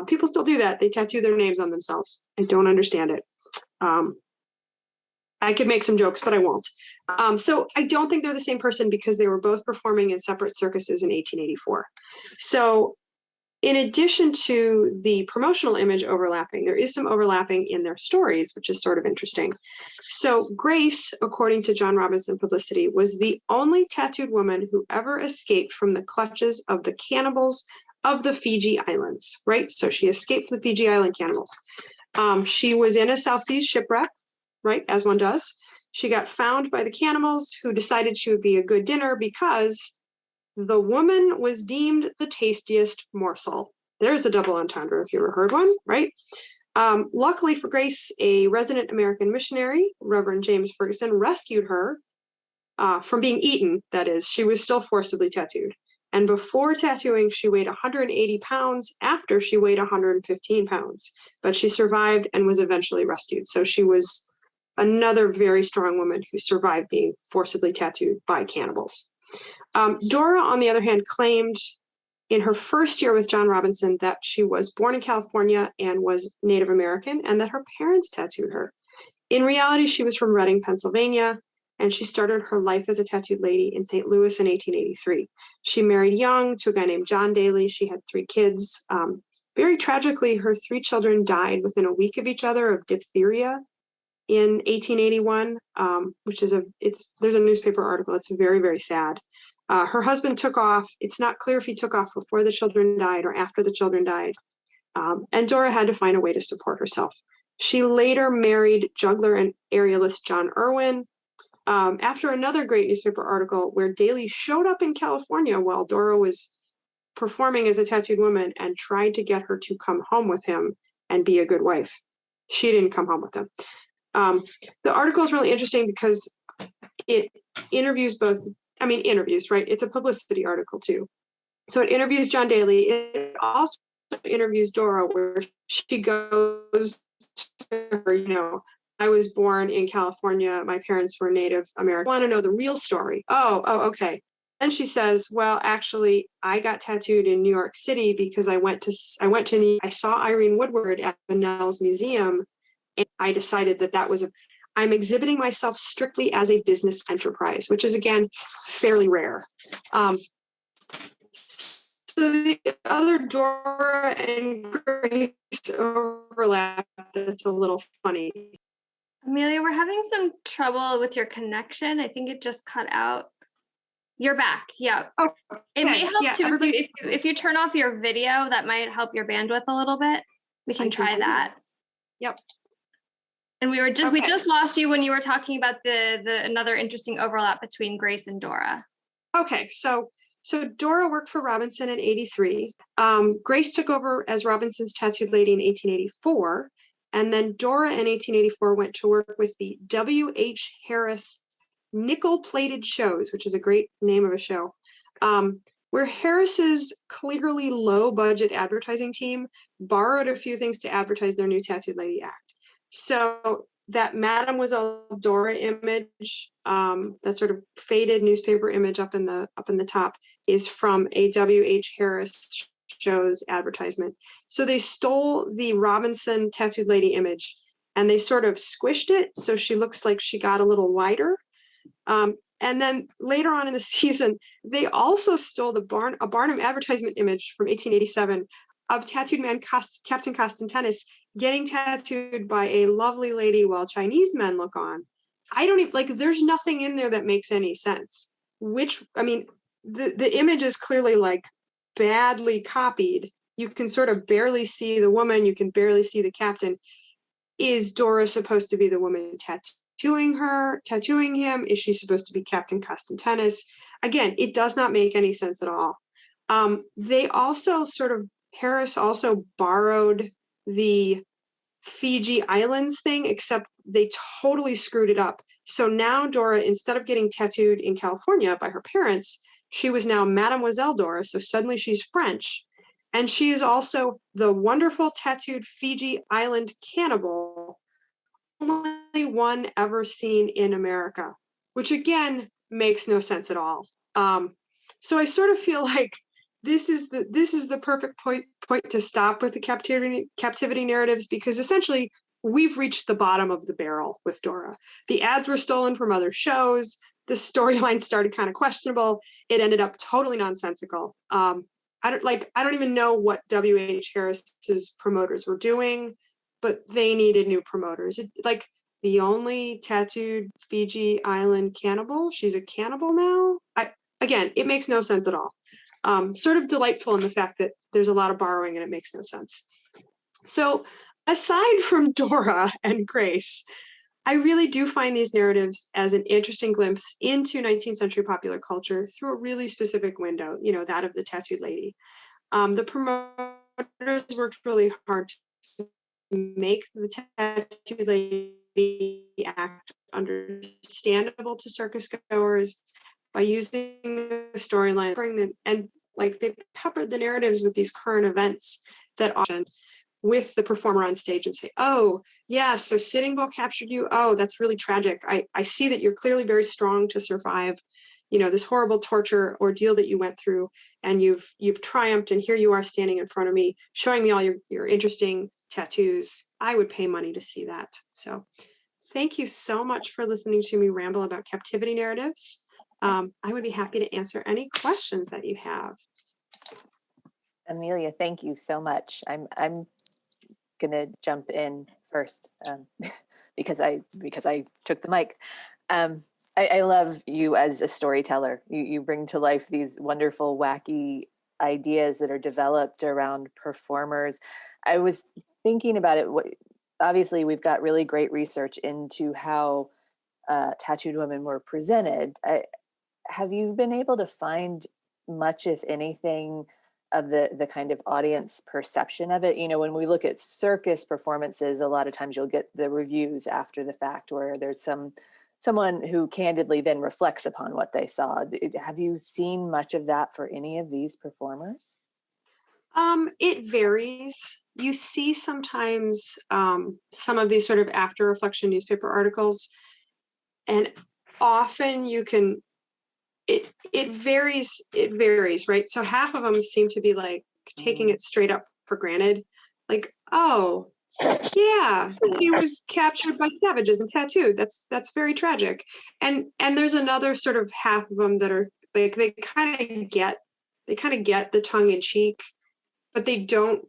B: People still do that. They tattoo their names on themselves. I don't understand it. I could make some jokes, but I won't. So I don't think they're the same person because they were both performing in separate circuses in 1884. So in addition to the promotional image overlapping, there is some overlapping in their stories, which is sort of interesting. So Grace, according to John Robinson Publicity, was the only tattooed woman who ever escaped from the clutches of the cannibals of the Fiji Islands, right? So she escaped the Fiji Island cannibals. She was in a South Seas shipwreck, right, as one does. She got found by the cannibals who decided she would be a good dinner because the woman was deemed the tastiest morsel. There's a double entendre if you ever heard one, right? Luckily for Grace, a resident American missionary, Reverend James Ferguson, rescued her from being eaten, that is. She was still forcibly tattooed. And before tattooing, she weighed 180 pounds. After, she weighed 115 pounds. But she survived and was eventually rescued. So she was another very strong woman who survived being forcibly tattooed by cannibals. Dora, on the other hand, claimed in her first year with John Robinson that she was born in California and was Native American, and that her parents tattooed her. In reality, she was from Reading, Pennsylvania, and she started her life as a tattooed lady in St. Louis in 1883. She married young to a guy named John Daly. She had 3 kids. Very tragically, her 3 children died within a week of each other of diphtheria in 1881, which is there's a newspaper article. It's very, very sad. Her husband took off. It's not clear if he took off before the children died or after the children died. And Dora had to find a way to support herself. She later married juggler and aerialist John Irwin. After another great newspaper article where Daly showed up in California while Dora was performing as a tattooed woman and tried to get her to come home with him and be a good wife. She didn't come home with him. The article is really interesting because it interviews interviews, right? It's a publicity article too. So it interviews John Daly. It also interviews Dora, where she goes to her, I was born in California. My parents were Native American. I want to know the real story. Oh, okay. Then she says, well, actually, I got tattooed in New York City because I saw Irene Woodward at the Nell's Museum, and I decided that I'm exhibiting myself strictly as a business enterprise, which is, again, fairly rare. So the other Dora and Grace overlap, that's a little funny.
C: Amelia, we're having some trouble with your connection. I think it just cut out. You're back. Yeah.
B: Oh,
C: it may help too
B: everybody...
C: if you turn off your video. That might help your bandwidth a little bit. We can try that.
B: Yep.
C: And we just lost you when you were talking about the another interesting overlap between Grace and Dora.
B: Okay, so Dora worked for Robinson in 1983. Grace took over as Robinson's tattooed lady in 1884. And then Dora in 1884 went to work with the W.H. Harris Nickel-Plated Shows, which is a great name of a show, where Harris's clearly low-budget advertising team borrowed a few things to advertise their new Tattooed Lady act. So that Mademoiselle Dora image, that sort of faded newspaper image up in the top, is from a W.H. Harris Show's advertisement. So they stole the Robinson Tattooed Lady image and they sort of squished it so she looks like she got a little wider. And then later on in the season, they also stole a Barnum advertisement image from 1887 of tattooed man Captain Costantenis getting tattooed by a lovely lady while Chinese men look on. I don't even, there's nothing in there that makes any sense. The image is clearly badly copied. You can sort of barely see the woman. You can barely see the captain. Is Dora supposed to be the woman tattooing him? Is she supposed to be Captain Costantenis? Again, it does not make any sense at all. They also Harris also borrowed the Fiji Islands thing, except they totally screwed it up. So now Dora, instead of getting tattooed in California by her parents, She was now Mademoiselle Dora, so suddenly she's French. And she is also the wonderful tattooed Fiji Island cannibal, only one ever seen in America, which again makes no sense at all. So I sort of feel like this is the perfect point to stop with the captivity narratives, because essentially we've reached the bottom of the barrel with Dora. The ads were stolen from other shows. The storyline started kind of questionable. It ended up totally nonsensical. I don't even know what W.H. Harris's promoters were doing, but they needed new promoters. Like the only tattooed Fiji Island cannibal, she's a cannibal now. Again, it makes no sense at all. Sort of delightful in the fact that there's a lot of borrowing and it makes no sense. So aside from Dora and Grace, I really do find these narratives as an interesting glimpse into 19th century popular culture through a really specific window, that of the tattooed lady. The promoters worked really hard to make the tattooed lady act understandable to circus goers by using a storyline, and like they peppered the narratives with these current events that often with the performer on stage and say, oh, yeah, so Sitting Bull captured you. Oh, that's really tragic. I see that you're clearly very strong to survive, this horrible torture ordeal that you went through, and you've triumphed, and here you are standing in front of me, showing me all your interesting tattoos. I would pay money to see that. So thank you so much for listening to me ramble about captivity narratives. I would be happy to answer any questions that you have.
A: Amelia, thank you so much. I'm gonna jump in first because I took the mic. I love you as a storyteller. You bring to life these wonderful, wacky ideas that are developed around performers. I was thinking about it. Obviously, we've got really great research into how tattooed women were presented. Have you been able to find much, if anything, of the kind of audience perception of it? When we look at circus performances, a lot of times you'll get the reviews after the fact where there's someone who candidly then reflects upon what they saw. Have you seen much of that for any of these performers?
B: It varies. You see sometimes some of these sort of after reflection newspaper articles, and often you can, it varies, right? So half of them seem to be like taking it straight up for granted. Like, oh, yeah, he was captured by savages and tattooed. That's very tragic. And there's another sort of half of them that are like, they kind of get the tongue in cheek, but they don't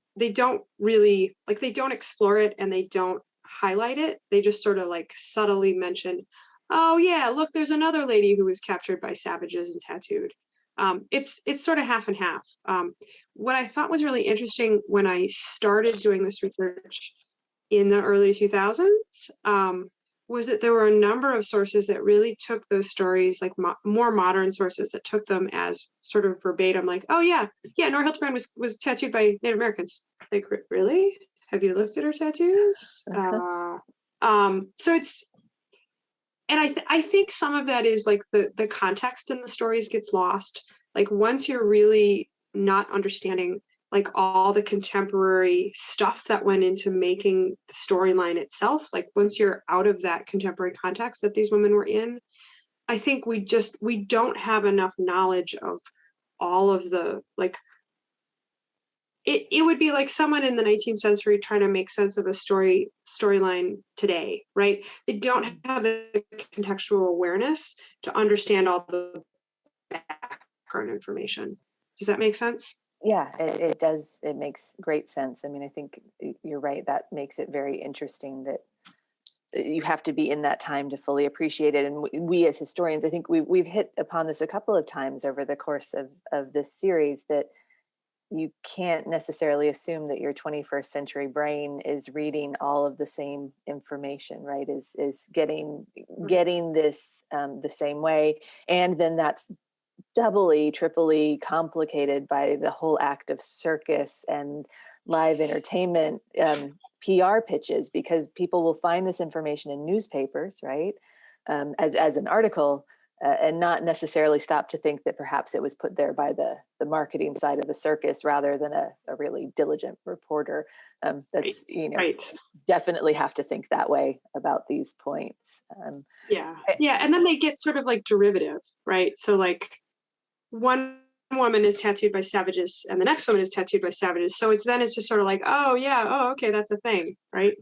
B: really, like, they don't explore it and they don't highlight it. They just sort of like subtly mention, oh yeah, look, there's another lady who was captured by savages and tattooed. It's sort of half and half. What I thought was really interesting when I started doing this research in the early 2000s was that there were a number of sources that really took those stories, like more modern sources that took them as sort of verbatim, like, oh yeah, Nora Helterbrand was tattooed by Native Americans. Like, really? Have you looked at her tattoos? So it's, and I think some of that is like the context in the stories gets lost. Like once you're really not understanding like all the contemporary stuff that went into making the storyline itself, like once you're out of that contemporary context that these women were in, I think we don't have enough knowledge of all of the, like, it would be like someone in the 19th century trying to make sense of a storyline today, right? They don't have the contextual awareness to understand all the background information. Does that make sense?
A: Yeah, it does. It makes great sense. I mean, I think you're right. That makes it very interesting that you have to be in that time to fully appreciate it. And we as historians, I think we've hit upon this a couple of times over the course of this series, that you can't necessarily assume that your 21st century brain is reading all of the same information, right? Is getting this the same way. And then that's doubly, triply complicated by the whole act of circus and live entertainment PR pitches, because people will find this information in newspapers, right? As an article, and not necessarily stop to think that perhaps it was put there by the marketing side of the circus rather than a really diligent reporter. That's, definitely have to think that way about these points.
B: Yeah. And then they get sort of like derivative, right? So like one woman is tattooed by savages and the next woman is tattooed by savages. So it's just sort of like, oh yeah, oh, okay, that's a thing, right?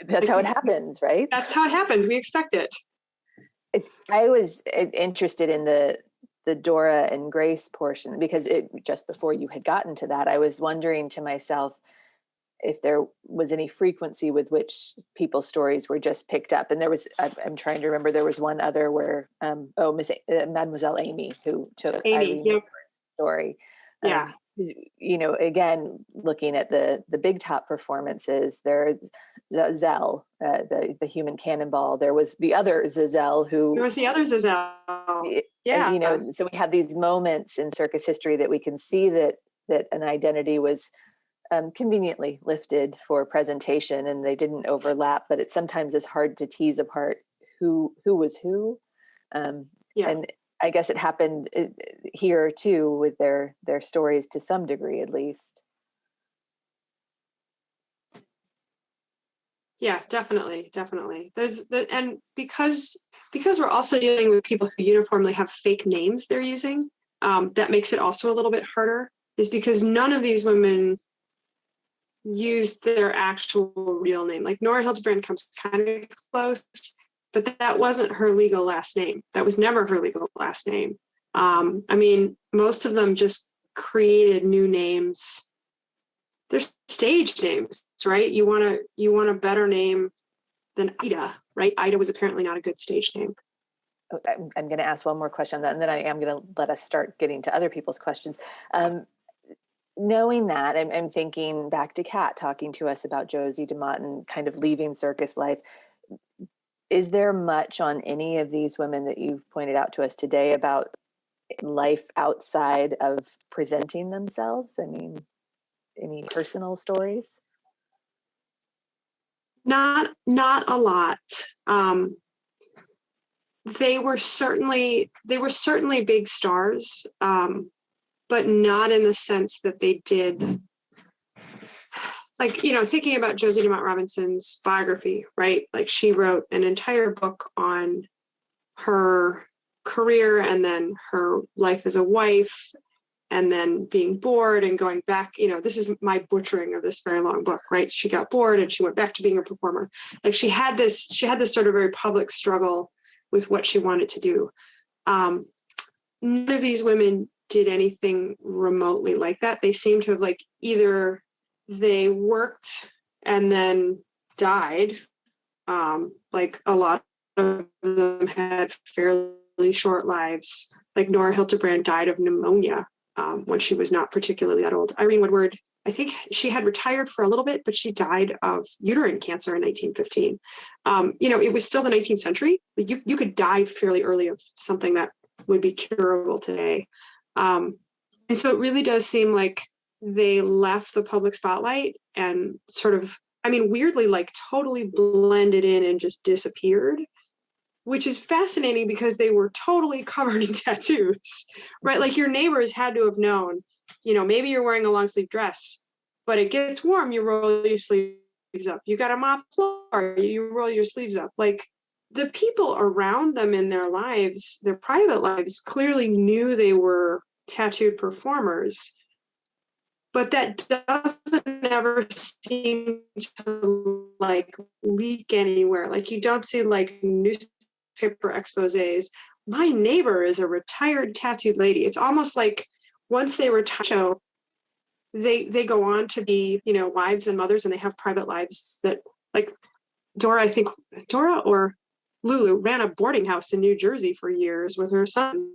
A: That's how it happens, right?
B: That's how it happens. We expect it.
A: I was interested in the Dora and Grace portion because just before you had gotten to that, I was wondering to myself if there was any frequency with which people's stories were just picked up. And there was, I'm trying to remember, there was one other where, Mademoiselle Amy, who took Irene's story.
B: Yeah.
A: Again, looking at the big top performances, there's Zell, the human cannonball. There was the other Zazelle who.
B: There was the other Zazelle. Yeah.
A: So we have these moments in circus history that we can see that an identity was conveniently lifted for presentation and they didn't overlap, but it sometimes is hard to tease apart who was who. And I guess it happened here too with their stories to some degree, at least.
B: Yeah, definitely. And because we're also dealing with people who uniformly have fake names they're using, that makes it also a little bit harder, is because none of these women used their actual real name. Like Nora Helterbrand comes kind of close, but that wasn't her legal last name. That was never her legal last name. Most of them just created new names. They're stage names, right? You want a better name than Ida, right? Ida was apparently not a good stage name.
A: I'm going to ask one more question on that, and then I am going to let us start getting to other people's questions. Knowing that, I'm thinking back to Kat talking to us about Josie DeMott and kind of leaving circus life. Is there much on any of these women that you've pointed out to us today about life outside of presenting themselves? Any personal stories?
B: Not a lot. They were certainly big stars, but not in the sense that they did, like, thinking about Josie DeMott Robinson's biography, right? Like she wrote an entire book on her career and then her life as a wife and then being bored and going back. This is my butchering of this very long book, right? She got bored and she went back to being a performer. Like she had this sort of very public struggle with what she wanted to do. None of these women did anything remotely like that. They seem to have either they worked and then died. Like a lot of them had fairly short lives. Like Nora Helterbrand died of pneumonia when she was not particularly that old. Irene Woodward, I think she had retired for a little bit, but she died of uterine cancer in 1915. It was still the 19th century. You could die fairly early of something that would be curable today. And so it really does seem like they left the public spotlight and sort of, weirdly, totally blended in and just disappeared, which is fascinating because they were totally covered in tattoos, right? Like your neighbors had to have known, maybe you're wearing a long sleeve dress, but it gets warm, you roll your sleeves up. You got a mop floor, you roll your sleeves up. Like the people around them in their lives, their private lives, clearly knew they were tattooed performers, but that doesn't ever seem to leak anywhere. Like you don't see newspaper exposés. My neighbor is a retired tattooed lady. It's almost like once they retire, they go on to be, wives and mothers, and they have private lives that, like Dora or Lulu ran a boarding house in New Jersey for years with her son.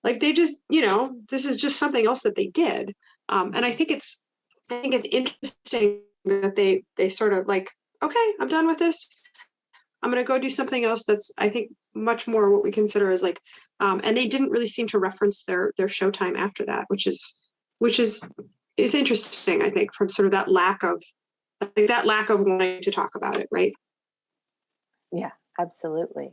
B: Like they just, this is just something else that they did. And I think it's interesting that they sort of okay, I'm done with this. I'm going to go do something else that's, I think, much more what we consider as and they didn't really seem to reference their showtime after that, which is interesting, I think, from sort of that lack of wanting to talk about it, right?
A: Yeah, absolutely.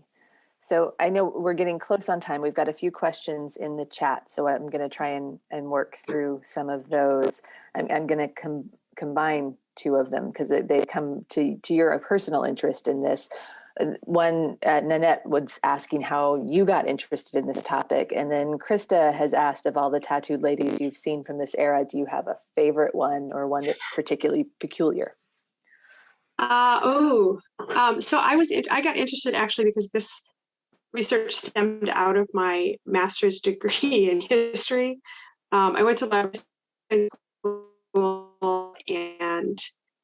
A: So I know we're getting close on time. We've got a few questions in the chat, so I'm going to try and work through some of those. I'm going to combine two of them because they come to your personal interest in this. One, Nanette was asking how you got interested in this topic. And then Krista has asked, of all the tattooed ladies you've seen from this era, do you have a favorite one or one that's particularly peculiar?
B: So I got interested actually because this research stemmed out of my master's degree in history. I went to library school, and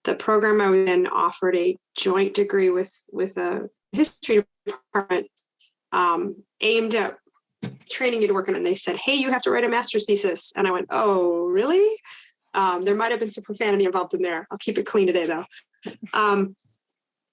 B: the program I was in offered a joint degree with a history department aimed at training you to work on it. And they said, hey, you have to write a master's thesis. And I went, oh, really? There might have been some profanity involved in there. I'll keep it clean today, though.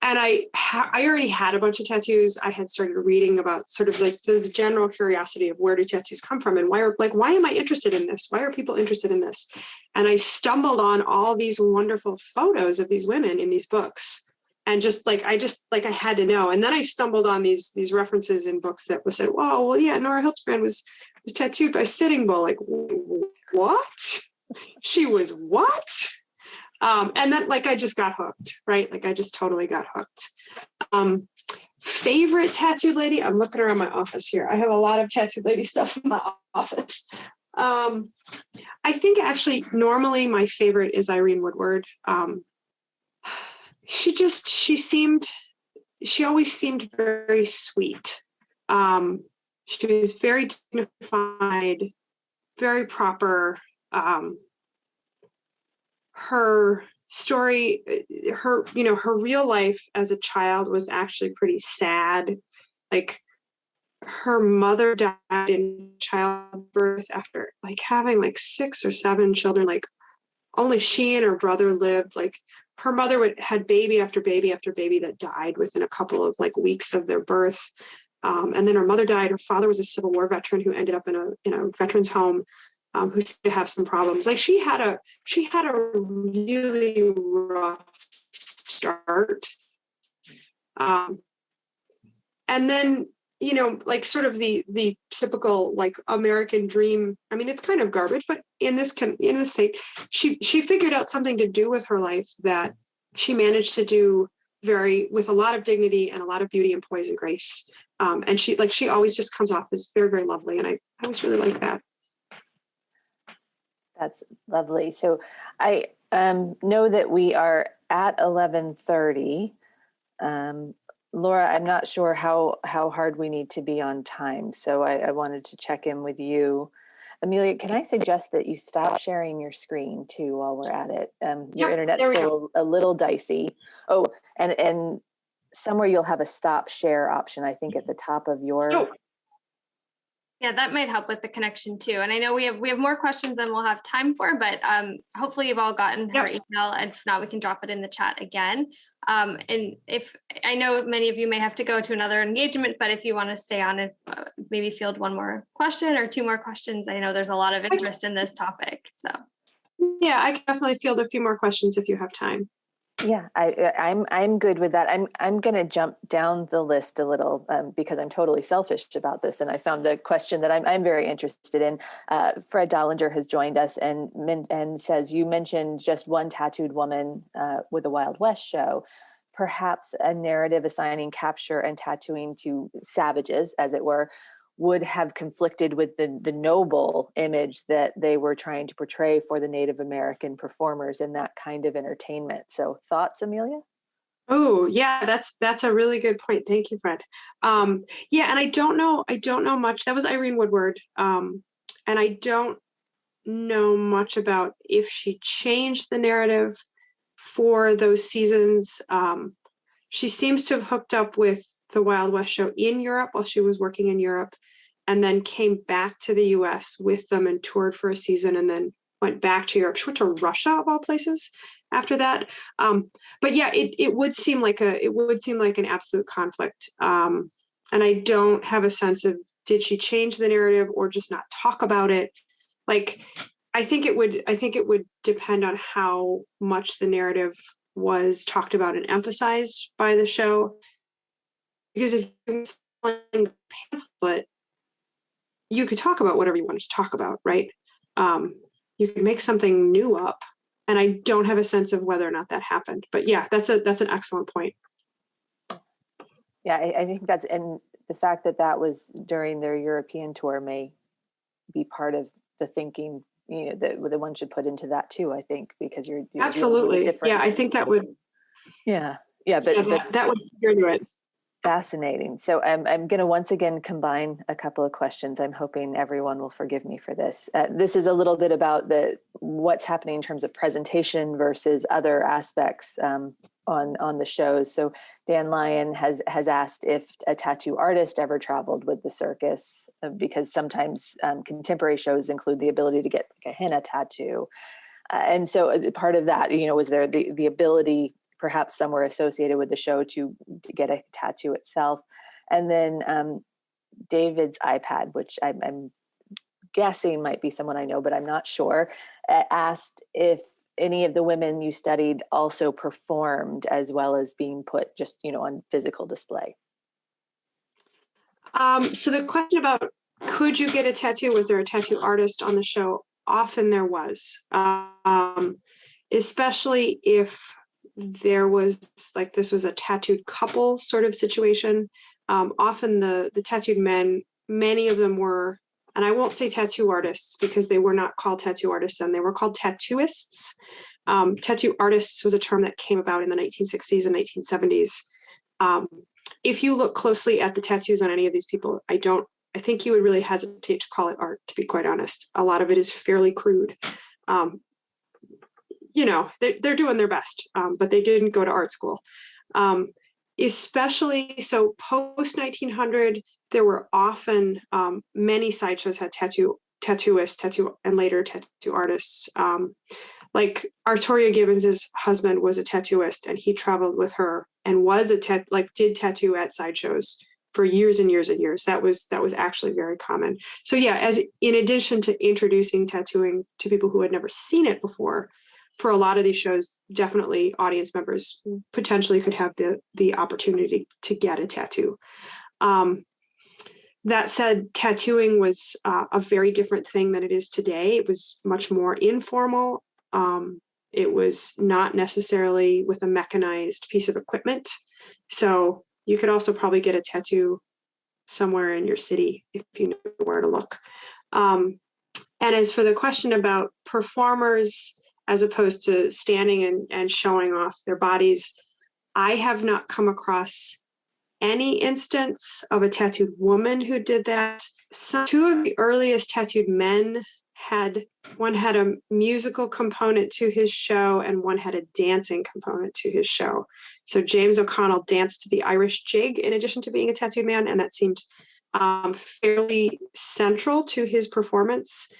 B: And I already had a bunch of tattoos. I had started reading about sort of like the general curiosity of where do tattoos come from and why am I interested in this? Why are people interested in this? And I stumbled on all these wonderful photos of these women in these books. And I had to know. And then I stumbled on these references in books that said, oh, well, yeah, Nora Helterbrand was tattooed by Sitting Bull. Like, what? She was what? And then I just got hooked, right? I just totally got hooked. Favorite tattooed lady? I'm looking around my office here. I have a lot of tattooed lady stuff in my office. I think actually normally my favorite is Irene Woodward. She always seemed very sweet. She was very dignified, very proper. Her story, her real life as a child was actually pretty sad. Her mother died in childbirth after having 6 or 7 children. Only she and her brother lived. Her mother had baby after baby after baby that died within a couple of weeks of their birth. And then her mother died. Her father was a Civil War veteran who ended up in a veterans home. Who seemed to have some problems. She had a really rough start. And then, sort of the typical American dream. I mean, it's kind of garbage, but in this state, she figured out something to do with her life that she managed to do with a lot of dignity and a lot of beauty and poise and grace. And she always just comes off as very, very lovely. And I always really like that.
A: That's lovely. So I know that we are at 11:30. Laura, I'm not sure how hard we need to be on time. So I wanted to check in with you. Amelia, can I suggest that you stop sharing your screen too while we're at it? Your internet's still a little dicey. Oh, and somewhere you'll have a stop share option, I think, at the top of your...
B: Oh.
C: Yeah, that might help with the connection too. And I know we have more questions than we'll have time for, but hopefully you've all gotten her email. And if not, we can drop it in the chat again. And if I know many of you may have to go to another engagement, but if you want to stay on and maybe field one more question or 2 more questions, I know there's a lot of interest in this topic. So
B: yeah, I can definitely field a few more questions if you have time.
A: Yeah, I'm good with that. I'm going to jump down the list a little because I'm totally selfish about this, and I found a question that I'm very interested in. Fred Dollinger has joined us and says, you mentioned just one tattooed woman with a Wild West show, perhaps a narrative assigning capture and tattooing to savages, as it were, would have conflicted with the noble image that they were trying to portray for the Native American performers in that kind of entertainment. So thoughts, Amelia?
B: Oh, yeah, that's a really good point. Thank you, Fred. Yeah, and I don't know much. That was Irene Woodward. And I don't know much about if she changed the narrative for those seasons. She seems to have hooked up with the Wild West show in Europe while she was working in Europe, and then came back to the US with them and toured for a season, and then went back to Europe. She went to Russia of all places after that. But yeah, it would seem like an absolute conflict. And I don't have a sense of, did she change the narrative or just not talk about it? I think it would depend on how much the narrative was talked about and emphasized by the show. Because if you pamphlet, you could talk about whatever you wanted to talk about, right? You could make something new up, and I don't have a sense of whether or not that happened. But yeah, that's an excellent point.
A: Yeah, I think that's, and the fact that that was during their European tour may be part of the thinking, that one should put into that too, I think, because you're
B: Absolutely.
A: different.
B: Yeah, I think that would.
A: Yeah, but
B: that would figure into it.
A: Fascinating. So I'm going to once again combine a couple of questions. I'm hoping everyone will forgive me for this. This is a little bit about what's happening in terms of presentation versus other aspects on the shows. So Dan Lyon has asked if a tattoo artist ever traveled with the circus, because sometimes contemporary shows include the ability to get like a henna tattoo. And so part of that, was there the ability perhaps somewhere associated with the show to get a tattoo itself. And then David's iPad, which I'm guessing might be someone I know, but I'm not sure, asked if any of the women you studied also performed as well as being put just, on physical display.
B: So the question about could you get a tattoo, was there a tattoo artist on the show? Often there was, especially if there was this was a tattooed couple sort of situation. Often the tattooed men, many of them were, and I won't say tattoo artists because they were not called tattoo artists then, they were called tattooists. Tattoo artists was a term that came about in the 1960s and 1970s. If you look closely at the tattoos on any of these people, I think you would really hesitate to call it art, to be quite honest. A lot of it is fairly crude. They're doing their best, but they didn't go to art school. Especially so post 1900, there were often many sideshows had tattooists, and later tattoo artists. Like Artoria Gibbons's husband was a tattooist, and he traveled with her and was did tattoo at sideshows for years and years and years. That was actually very common. So yeah, as in addition to introducing tattooing to people who had never seen it before, for a lot of these shows, definitely audience members potentially could have the opportunity to get a tattoo. That said, tattooing was a very different thing than it is today. It was much more informal. It was not necessarily with a mechanized piece of equipment. So you could also probably get a tattoo somewhere in your city if you know where to look. And as for the question about performers, as opposed to standing and showing off their bodies, I have not come across any instance of a tattooed woman who did that. Two of the earliest tattooed men one had a musical component to his show and one had a dancing component to his show. So James O'Connell danced to the Irish jig in addition to being a tattooed man, and that seemed fairly central to his performance.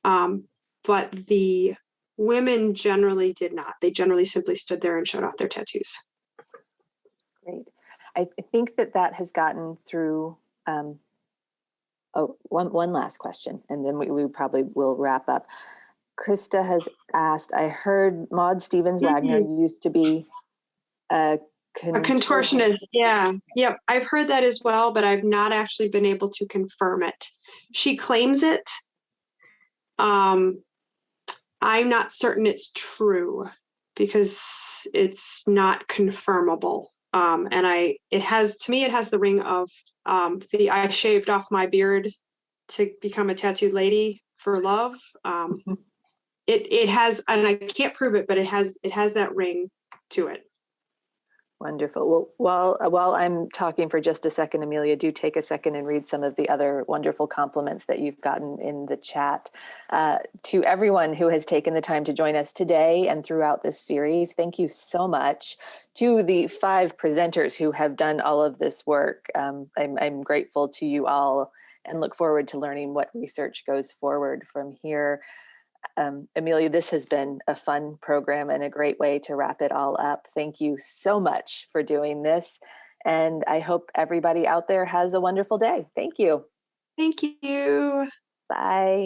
B: But the women generally did not. They generally simply stood there and showed off their tattoos.
A: Great. I think that has gotten through. One last question, and then we probably will wrap up. Krista has asked, I heard Maud Stevens Wagner used to be a
B: contortionist. Yeah. Yep. I've heard that as well, but I've not actually been able to confirm it. She claims it. I'm not certain it's true because it's not confirmable. And it has the ring of I shaved off my beard to become a tattooed lady for love. It has, and I can't prove it, but it has that ring to it.
A: Wonderful. Well, while I'm talking for just a second, Amelia, do take a second and read some of the other wonderful compliments that you've gotten in the chat. To everyone who has taken the time to join us today and throughout this series, thank you so much. To the 5 presenters who have done all of this work, I'm grateful to you all and look forward to learning what research goes forward from here. Amelia, this has been a fun program and a great way to wrap it all up. Thank you so much for doing this. And I hope everybody out there has a wonderful day. Thank you.
B: Thank you.
A: Bye.